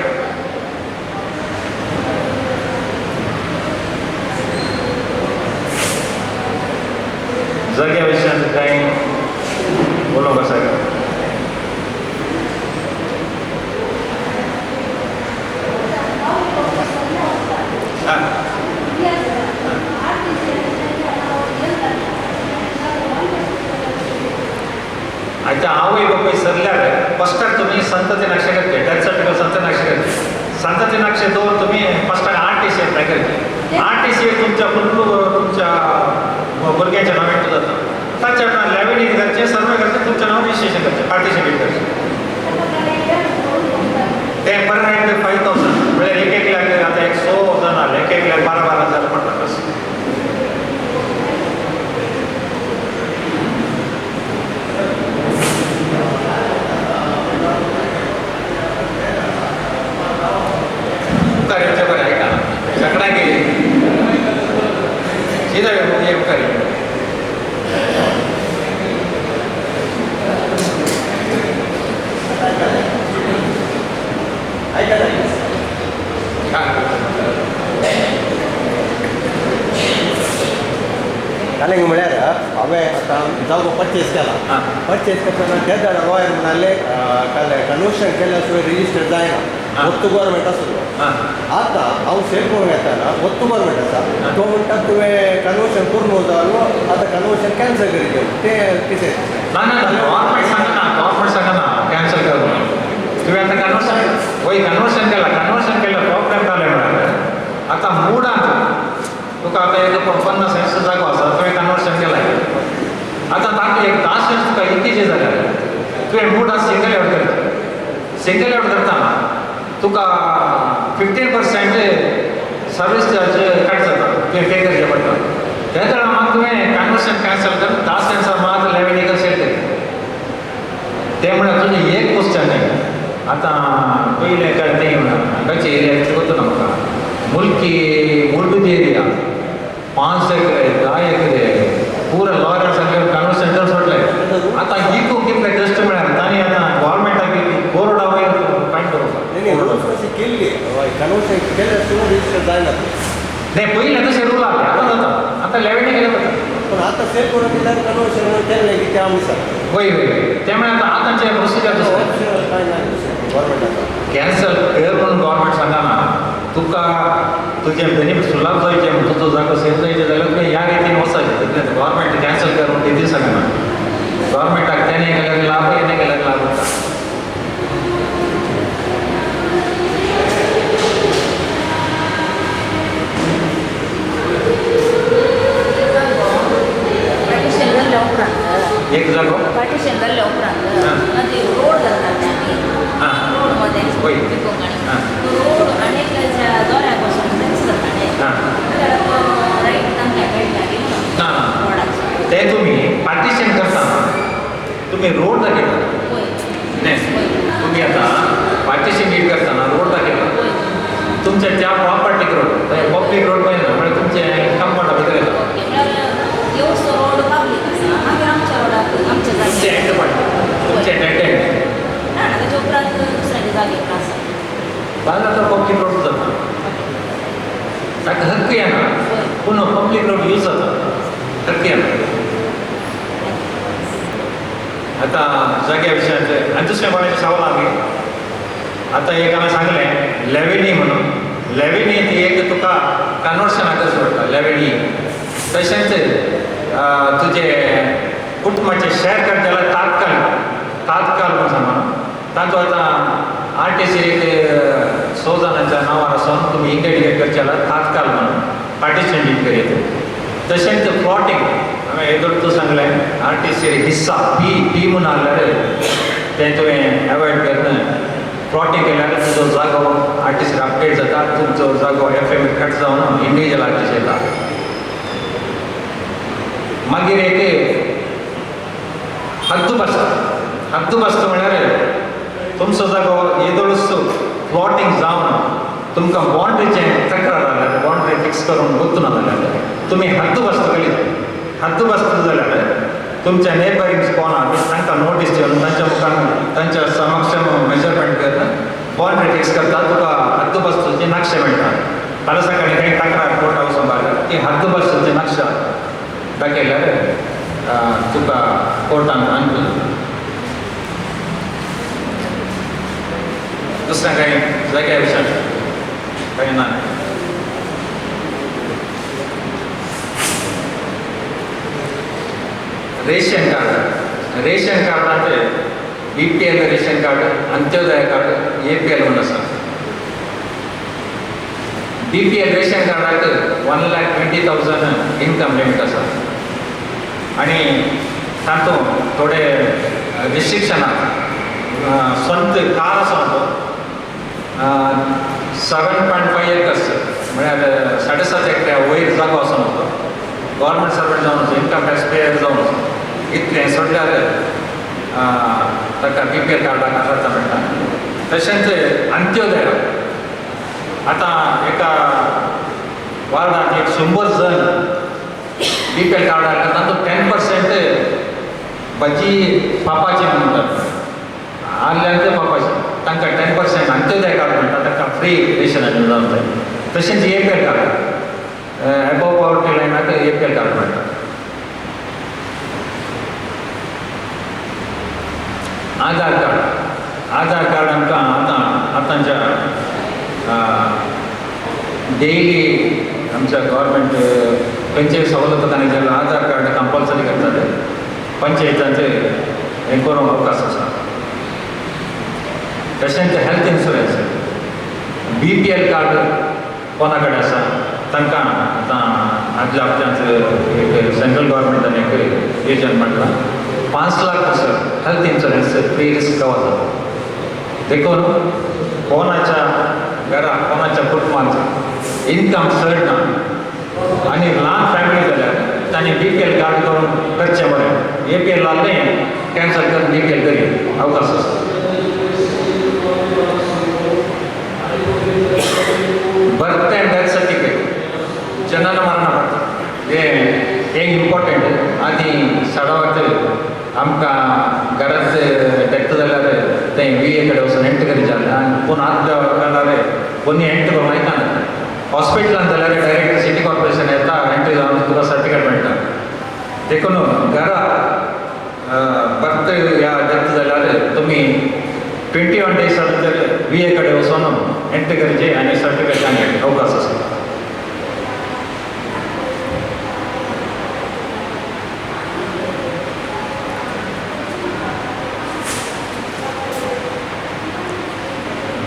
Speaker 5: जाग्या विशयान कांय उलोवंक आसा आतां हांवूय बापय सरल्यार फस्टाक तुमी संतती नक्षे करचे डेथ सर्टिफिकेट संतती नक्षे दवरून तुमी फस्टाक RTC एप्लाय करचे RTC तुमच्या तुमच्या भुरग्याच्या नांवार जाता ताच्या उपरांत लॅमिनेट करचें सर्वे करचें तुमच्या नांवार रजिस्ट्रेशन करचें पार्टिसिपेट करचें तें पर नायट 5000 म्हळ्यार एक लाख आतां 100 जाण एक लाख 12,000 पडटा तशें हे करी
Speaker 9: जालें म्हळ्यार हांवें आतां जागो परचेस केला
Speaker 5: हां.
Speaker 9: परचेस करतना तेच जाणा लॉयर म्हणाले कन्वर्शन केल्या शिवाय रिजिस्टर जायना
Speaker 5: हां.
Speaker 9: वस्तू गव्हर्मेंट आसलो
Speaker 5: हां
Speaker 9: आतां हांव सेल करूंक येताना वस्तू गव्हर्मेंट आसा तो म्हणटा तुवें कन्वर्शन करून जालो आतां कन्वर्शन कॅन्सल करी घेवन तें कितें
Speaker 5: ना ना गव्हर्मेंट सांगना कॅन्सल कर म्हणून तुवें आतां कन्वर्शन केलं प्रॉब्लेम जालें म्हळ्यार आतां मुडांत तुका आतां एक 50 सेंट्स जागो आसा तुवें कन्वर्शन केलाय आतां ताका एक 10 सेंट्स तुका इकीचे जाल्यार तुवें मूड आसा सिंगल आउट करतना तुका 15% सर्वीस चार्ज कट जाता तुवें पे करचें पडटा त्या वेळा मात तुवें कन्वर्शन कॅन्सल कर 10 सेंट्सा मात लेव्हल सेट कर ते म्हळ्यार तुजें एक क्वेश्चन न्ही आतां पयलें काय तें हांगाचे एरियाचे वता म्हाका मुल्की एरिया 5 एकरे 10 एकरे पूरा लॉयर सगळे कन्वर्शन सेंटर सोडले आतां ही खूब कितले कश्ट म्हळ्यार तांणी आतां गव्हर्मेंटाक बोर्डा वयर फायन करूंक
Speaker 9: कशी केल्ली कन्वर्शन केल्या शिवाय रिजिस्टर जायना
Speaker 5: नाही पयलें तशें रूल आसले आतां जाता आतां लेव्हल केलें पडटा
Speaker 9: पूण आतां सेल करून दिल्यार कन्वर्शन केल्लें की तें आमी सांगता
Speaker 5: वय ते म्हळ्यार आतांचे प्रोसिजर
Speaker 9: काय ना गव्हर्मेंट आसा
Speaker 5: कॅन्सल कर म्हणून गव्हर्मेंट सांगना तुका तुजें बेनिफीट सुलाभ जायचें म्हणून तुजो जागो सेल जायचें जाल्यार तुवें ह्या रितीन वचपाचें गव्हर्मेंट कॅन्सल कर म्हणून कितें सांगना गव्हर्मेंटाक तेणे केल्यार लाभ हेणे केल्यार लाभ जाता
Speaker 8: पार्टिशन जाल्ल्या उपरांत
Speaker 5: एक जागो
Speaker 8: पार्टिशन जाल्ल्या उपरांत
Speaker 5: हां.
Speaker 8: नदी रोड जातात आमी
Speaker 5: हां.
Speaker 8: रोडमध्ये
Speaker 5: होय.
Speaker 8: कोंकणी
Speaker 5: हां.
Speaker 8: रोड अनेक दोऱ्या पासून मिक्स जाताले
Speaker 5: हां.
Speaker 8: जाल्यार तो राईट तांकां मेळटाली
Speaker 5: ना
Speaker 8: रोडाचो
Speaker 5: ते तुम्ही पार्टिशन करतना तुम्ही रोड दाखयता
Speaker 8: वय
Speaker 5: नाही तुम्ही आता पार्टिशन डीड करतना रोड दाखयता
Speaker 8: वय
Speaker 5: तुमच्या त्या प्रॉपर्टीक रोड पब्लीक रोड पळय ना म्हणजे तुमचे कंपाउंडा भितर येता
Speaker 8: ओके म्हळ्यार येवचो रोड पब्लीक आसा मागीर आमच्या रोडाक आमच्या
Speaker 5: तुमचे
Speaker 8: जाग्यार
Speaker 5: एंड पडटा तुमचे डेड एंड
Speaker 8: ना ना ताच्या उपरांत दुसऱ्याच्या जागेर आसा
Speaker 5: जाल्यार तो पब्लीक रोड जाता ताका हक्क येना पूण पब्लीक रोड यूज जाता हक्क येना आता जाग्या विशयाचे आनी दुसऱ्या कोणाचे सवाल आमी आतां एक हांवें सांगलें लेविनी म्हणून लेविनी ती एक तुका कन्वर्शनाक सोडटा लेविनी तशेंच तुजे कुटुंबाचे शेअर करता जाल्यार तात्काळ म्हणून सांगून तातूंत आतां आरटीसी एक 100 जाणांच्या नांवार आसून तुमी इंडिकेट करचे जाल्यार तात्काळ म्हणून पार्टिशन डीड करीत तशेंच प्लॉटिंग हांवें येदोळ तूं सांगलें आरटीसी हिस्सा पी म्हणून आहल्यार तें तुवें एवॉयड करना प्लॉटिंग केल्यार तुजो जागो आरटीसीर अपडेट जाता तुमचो जागो FM कट जावन इंडिविज्युअल आरटीसी येता मागीर एक हद्दुबस्त म्हळ्यार तुमचो जागो येदोळूच प्लॉटिंग जावन तुमकां बाँड्रीचें तक्रार जाल्यार बाँड्री फिक्स करून गुंतूना जाल्यार तुमी हद्दुबस्त जाल्यार तुमच्या नेबरिंग कोण आहा तांकां नोटीस दिवन तांच्या मुखार तांच्या समक्ष मेजरमेंट करून बाँड्री फिक्स करता तुका हद्दुबस्तीचे नक्षे मेळटा फाल्यां सकाळीं काही तक्रार कोर्टा वचून बाळगल्यार ती हद्दुबस्तीचे नक्षा दाखयल्यार तुका कोर्टान अनुकूल दुसऱ्या काही जाग्या विशयान काही ना रेशन कार्डाचे BPL रेशन कार्ड अंत्योदय कार्ड APL म्हणून आसा BPL रेशन कार्डाक 1,20,000 इन्कम लिमिट आसा आनी तातूंत थोडे रिस्ट्रिक्शन आसा स्वंत कार आसा तो 7.5 एकर्स म्हळ्यार 7.5 एकऱ्या वयर जागो आसा तो गव्हर्मेंट सर्वंट जावन इन्कम टॅक्स पेयर जावन इतलें सोडल्यार ताका BPL कार्डाक अर्थ मेळटा तशेंच अंत्योदय आतां एका वार्डांत 100 जण BPL कार्ड आला तातूंत 10% भजी पापाचे म्हणटात आर्ल्यांचे पापाचे तांकां 10% अंत्योदय कार्ड म्हणटा तांकां फ्री रेशनाचें जावंक जाय तशेंच APL कार्ड एबव पॉवर्टी लायनाक APL कार्ड म्हणटा आधार कार्ड आमकां आतांच्या डेली आमच्या गव्हर्मेंट खंयचेय सवलत जाल्यार आधार कार्ड कंपल्सरी करतात पंचायतांचे हें करूंक अवकाश आसा तशेंच हेल्थ इन्शुरन्स BPL कार्ड कोणा कडेन आसा तांकां आतां आदल्या हप्त्यांत एक सेंट्रल गव्हर्मेंटान एक योजना म्हटला 5 लाख असं health insurance free risk cover जाता देखून कोणाच्या घरात कोणाच्या कुटुंबात इन्कम चड ना आनी ल्हान फॅमिली जाल्यार तांणी BPL कार्ड करून करचें बरें APL जाल्लें कॅन्सल करून BPL करी अवकाश आसा बर्थ एंड डेथ सर्टिफिकेट जनन मरण पत्र हे इम्पॉर्टंट आनी सदावत आमकां घरांत डेथ जाल्यार तें VA कडेन वचून एंट्री करी जालें आनी पूण आतां जाल्यार कोणी एंट्री करूंक मेळना हॉस्पिटलांत जाल्यार डायरेक्ट सिटी कॉर्पोरेशन येता एंट्री जावन तुका सर्टिफिकेट मेळटा देखून घरा बर्थ या डेथ जाल्यार तुमी 21 days भितर VA कडेन वचून एंट्री करचें आनी सर्टिफिकेट घेवंक अवकाश आसा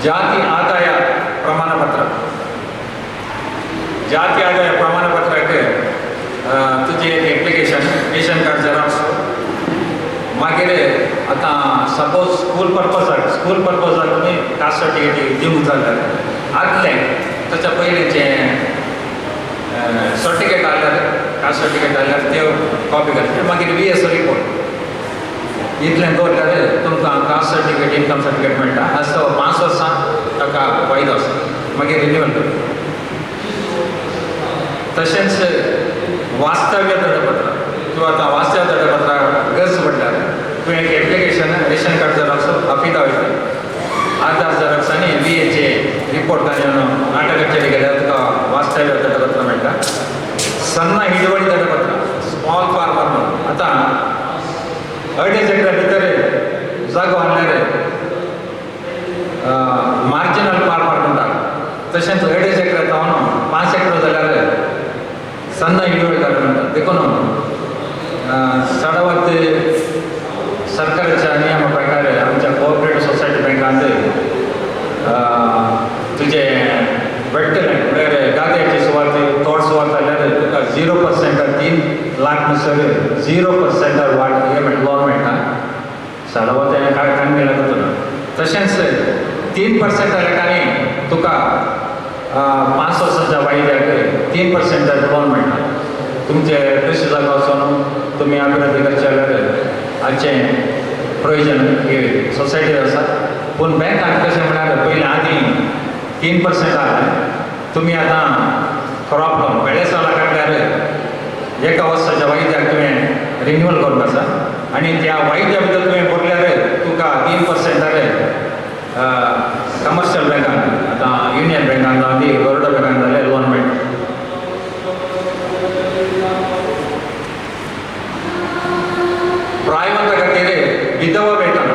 Speaker 5: ಜಾತಿ ಆದಾಯ ಪ್ರಮಾಣಪತ್ರ ಪ್ರಮಾಣಪತ್ರಕ್ಕೆ तुझे एप्लिकेशन रेशन कार्ड झेरॉक्स मागीर आतां सपोज स्कूल पर्पजाक तुमी कास्ट सर्टिफिकेट दिवंक जाल्यार आदलें ताच्या पयलींचें सर्टिफिकेट आसल्यार कास्ट सर्टिफिकेट आसल्यार त्यो कॉपी करचे मागीर VS रिपोर्ट इतलें दवरल्यार तुमकां कास्ट सर्टिफिकेट इन्कम सर्टिफिकेट मेळटा आसता 5 वर्सां ताका वायदो आसा मागीर रिन्यूवल करता तशेंच वास्तव्य दडपत्र तूं आतां वास्तव्य दडपत्रा गरज पडल्यार तूं एक एप्लिकेशन रेशन कार्ड झेरॉक्स अफिडावीट आधार झेरॉक्स आनी VAचे रिपोर्ट घालून नाटक कचेरी गेल्यार तुका वास्तव्य दडपत्र मेळटा सन्न हिडवडी दडपत्र स्मॉल फार्मर म्हणून आतां 2.5 एकरा भितर जागो आहल्यार मार्जिनल फार्मर म्हणटा तशेंच 2.5 एकरा जावन 5 एकरा जाल्यार सन्न हिडवडीकार म्हणटात देखून सदावत सरकाराच्या नियमा प्रकारे आमच्या कोऑपरेटिव्ह सोसायटी बँकांत तुजें भेटटलें म्हळ्यार गाद्याची सुवात तोड सुवात जाल्यार तुका 0% 3 लाख नुसर 0% वाट हे लोन मेळटा सदावत कांय मेळना ना तशेंच 3% जाल्यार आनी तुका 5 वर्सांच्या वायद्याक 3% लोन मेळटा तुमचे कृषी जागो वचून तुमी अभिवृद्धी करचे जाल्यार हाचें प्रयोजन हे सोसायटी आसा पूण बँकांत कशें म्हळ्यार पयलीं आदीं 3% आसलें तुमी आतां क्रॉप लोन 42 काडल्यार 1 वर्साच्या वायद्याक तुवें रिन्यूवल करूंक आसा आनी त्या वायद्या भितर तुवें भरल्यार तुका 3% जालें कमर्शियल बँकान आतां युनियन बँकान जावं ती बरोडा बँकान जाल्यार लोन मेळटा प्रायवेट खातीर विधवा वेतन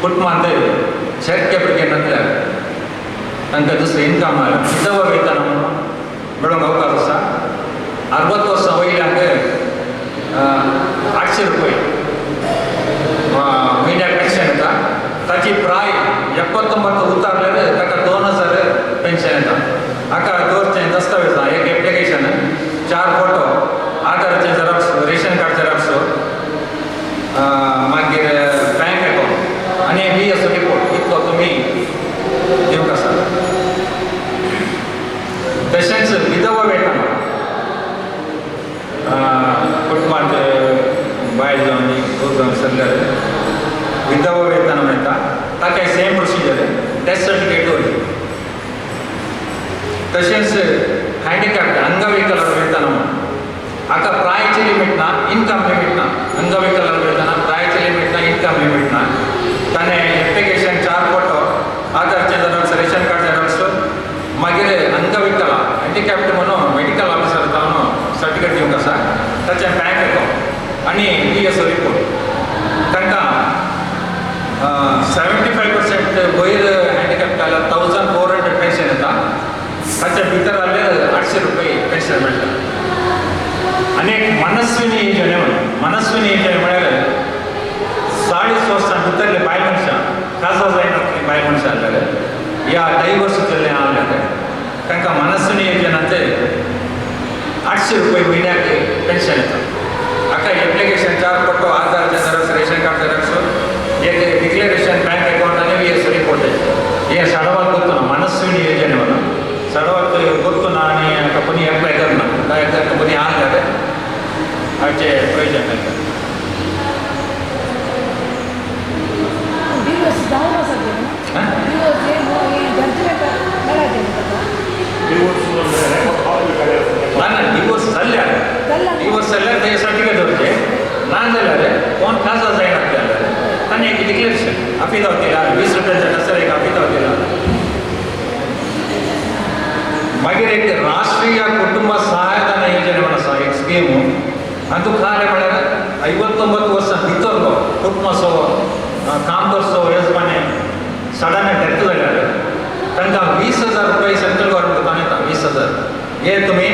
Speaker 5: कुटुंबांत शक्य भुरगे नासल्यार तांकां दुसरें इन्कम विधवा वेतन मेळोवंक अवकाश आसा 60 वर्सां वयल्याक 800 रुपया म्हयन्याक पेन्शन येता ताची प्राय 79 उतारल्यार ताका 2000 पेन्शन येता हाका दवरचें दस्तावेजां एक एप्लिकेशन 4 फोटो आधाराचे झेरॉक्स रेशन कार्ड झेरॉक्स मागीर बँक अकाउंट आनी VS रिपोर्ट इतलो तुमी दिवंक आसा तशेंच विधवा वेतन कुटुंबांत बायल जावन घोव जावन सरल्यार विधवा वेतन मेळटा ताका सेम प्रोसिजर डेथ सर्टिफिकेट दवरची तशेंच हँडिकॅप्ड अंगविकल वेतन ताचें बँक अकाउंट आनी ESO रिपोर्ट तांकां 75% वयर हँडिकॅप जाल्यार 1400 पेन्शन येता ताच्या भितर जाल्यार 800 रुपये पेन्शन मेळटा आनी एक मनस्विनी योजने म्हणून मनस्विनी योजने म्हळ्यार 40 वर्सां भितरले बायल मनशां खासा जायनातलीं बायल मनशां आसलेले या डायवर्स केल्ले आसलेले तांकां मनस्विनी योजनांचे 800 रुपये म्हयन्याक पेन्शन येता हाका एप्लिकेशन 4 पट्टो आधार झेरॉक्स रेशन कार्ड झेरॉक्स एक डिक्लेरेशन बँक अकाउंट आनी ESO रिपोर्ट हे सडवाक ಗೊತ್ತು मनस्विनी योजने म्हणून सडवाक ಗೊತ್ತು आनी हाका कोणी एप्लाय करना एकदा कोणी आसले हाचे प्रयोजन मेळटा
Speaker 6: दिवस जाऊन असं दिवस हे जजमेंट मेळायचे
Speaker 5: ना डिवोर्स जाल्यार ते सर्टिफिकेट दवरचे ना जाल्यार कोण खासा जायना जाल्यार ताणें एक डिक्लेरेशन अफिदावित केला 20 रुपयांचा कसर एक अफिदावित केला मागीर एक राष्ट्रीय कुटुंब सहायता योजने म्हणून आसा एक स्कीम हातूंत काय म्हळ्यार 59 वर्सां भितरलो कुटुंबाचो काम करचो येजमाने सडन डेथ जाल्यार तांकां 20,000 रुपये सेंट्रल गव्हर्मेंट दिवपाक येता 20,000 हे तुमी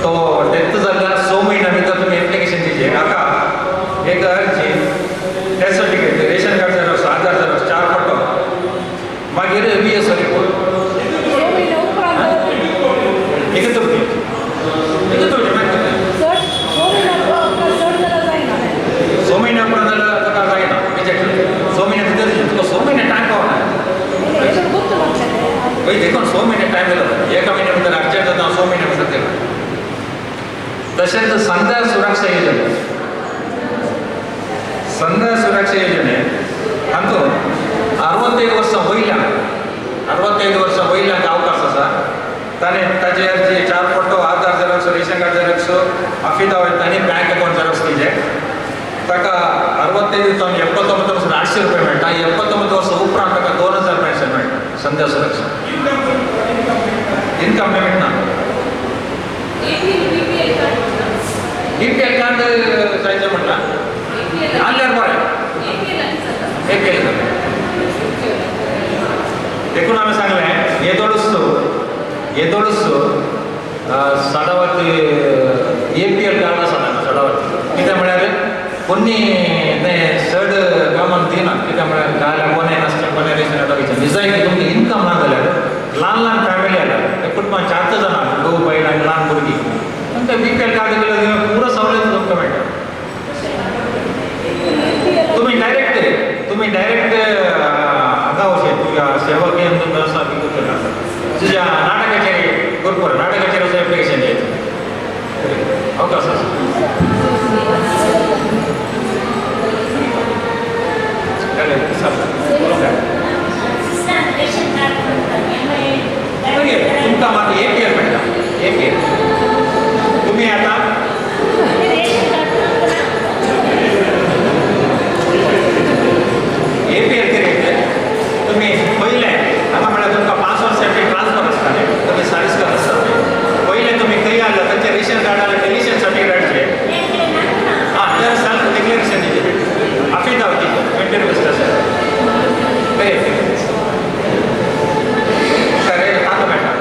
Speaker 5: तो डेथ जाल्यार 6 म्हयन्या भितर तुमी एप्लिकेशन दिवचे हाका एक अर्जी death certificate ration card xerox Aadhaar xerox 4 पट्टो मागीर ESO रिपोर्ट देखून 6 महिने टाइम दिला एका महिन्या भितर अर्जंट जाता 6 महिन्या भितर केला तशेंच संध्या सुरक्षा योजने हातूंत 65 वर्सां वयल्याक अवकाश आसा ताणें ताचेर जे 4 पट्टो आधार झेरॉक्स रेशन कार्ड झेरॉक्स अफिदावित आनी बँक अकाउंट झेरॉक्स दिले ताका 65 तावन 79 वर्सां 800 रुपये मेळटा 79 वर्सां उपरांत ताका 2000 पेन्शन मेळटा संध्या सुरक्षा इनकम पेमेंट ना BPL कार्ड जायचं म्हटलं आल्यार बरें APL देखून हांवें सांगलें येदोळूच सडावत APL कार्ड आसा ताका सडावत कित्याक म्हळ्यार कोणी तें चड कामाक दिनात कित्याक म्हळ्यार गायल्या कोणे नासता कोणे रेशन कार्ड डिजायन तुमचें इनकम ना जाल्यार ल्हान फॅमिली आल्या ते कुटुंबात 4 जाणां घोव बायल आनी ल्हान भुरगीं आनी ते BPL कार्ड केल्यार पुरो सवलत तुमकां मेळटा तुम्ही डायरेक्ट हांगा वचून तुज्या सेवा केंद्र आसा तुज्या नाटकाचेर भरपूर नाटकाचेर वचून एप्लिकेशन द्यायचं अवकाश आसा तुमकां मात APL मेळटा APL तुमी आतां APL केले तुमी पयले हांगा म्हळ्यार तुमकां 5 वर्सांचे ट्रान्सफर आसताले तुमी सारिस्कर आसता पयले तुमी खंय आसले तांचे रेशन कार्डार डिलिशन सर्टिफिकेटचे तर सेल्फ डिक्लेरेशन दिले अफिदावित दिले मेंटेन बेस्ट आसा सर हात मेळटा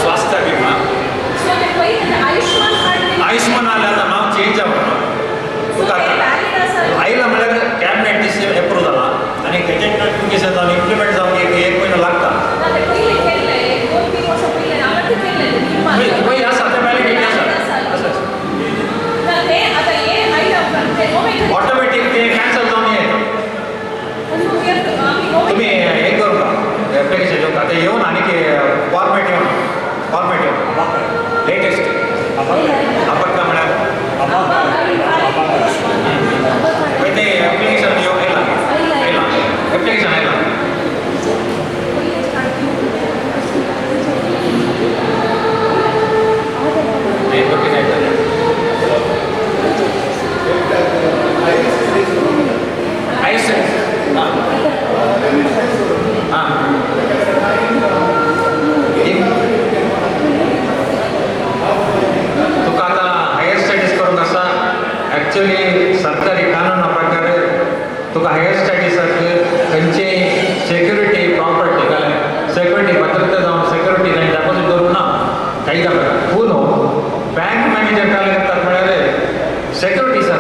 Speaker 5: स्वास्थ्य विमा आयुष्मान आल्या आता नाव चेंज जावं आयला म्हळ्यार कॅबिनेट डिसिजन एप्रूव जाला आनी गॅजेट नोटिफिकेशन जावन इम्प्लिमेंट जावन एक म्हयनो लागता पळय आसा ते वॅलिडिटी आसा ऑटोमॅटीक ते कॅन्सल जावन येता तुम्ही हे करूंक एप्लिकेशन घेवंक आतां येवन आनी फॉर्मेट येवन लेटेस्ट आपत्का म्हळ्यार ते एप्लिकेशन येवन येयला एप्लिकेशन येयला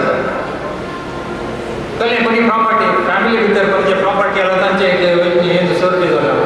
Speaker 5: जाता कसलें कोणी प्रॉपर्टी फॅमिली भितर खंयचे प्रॉपर्टी आसा तांचे सर्वे जाला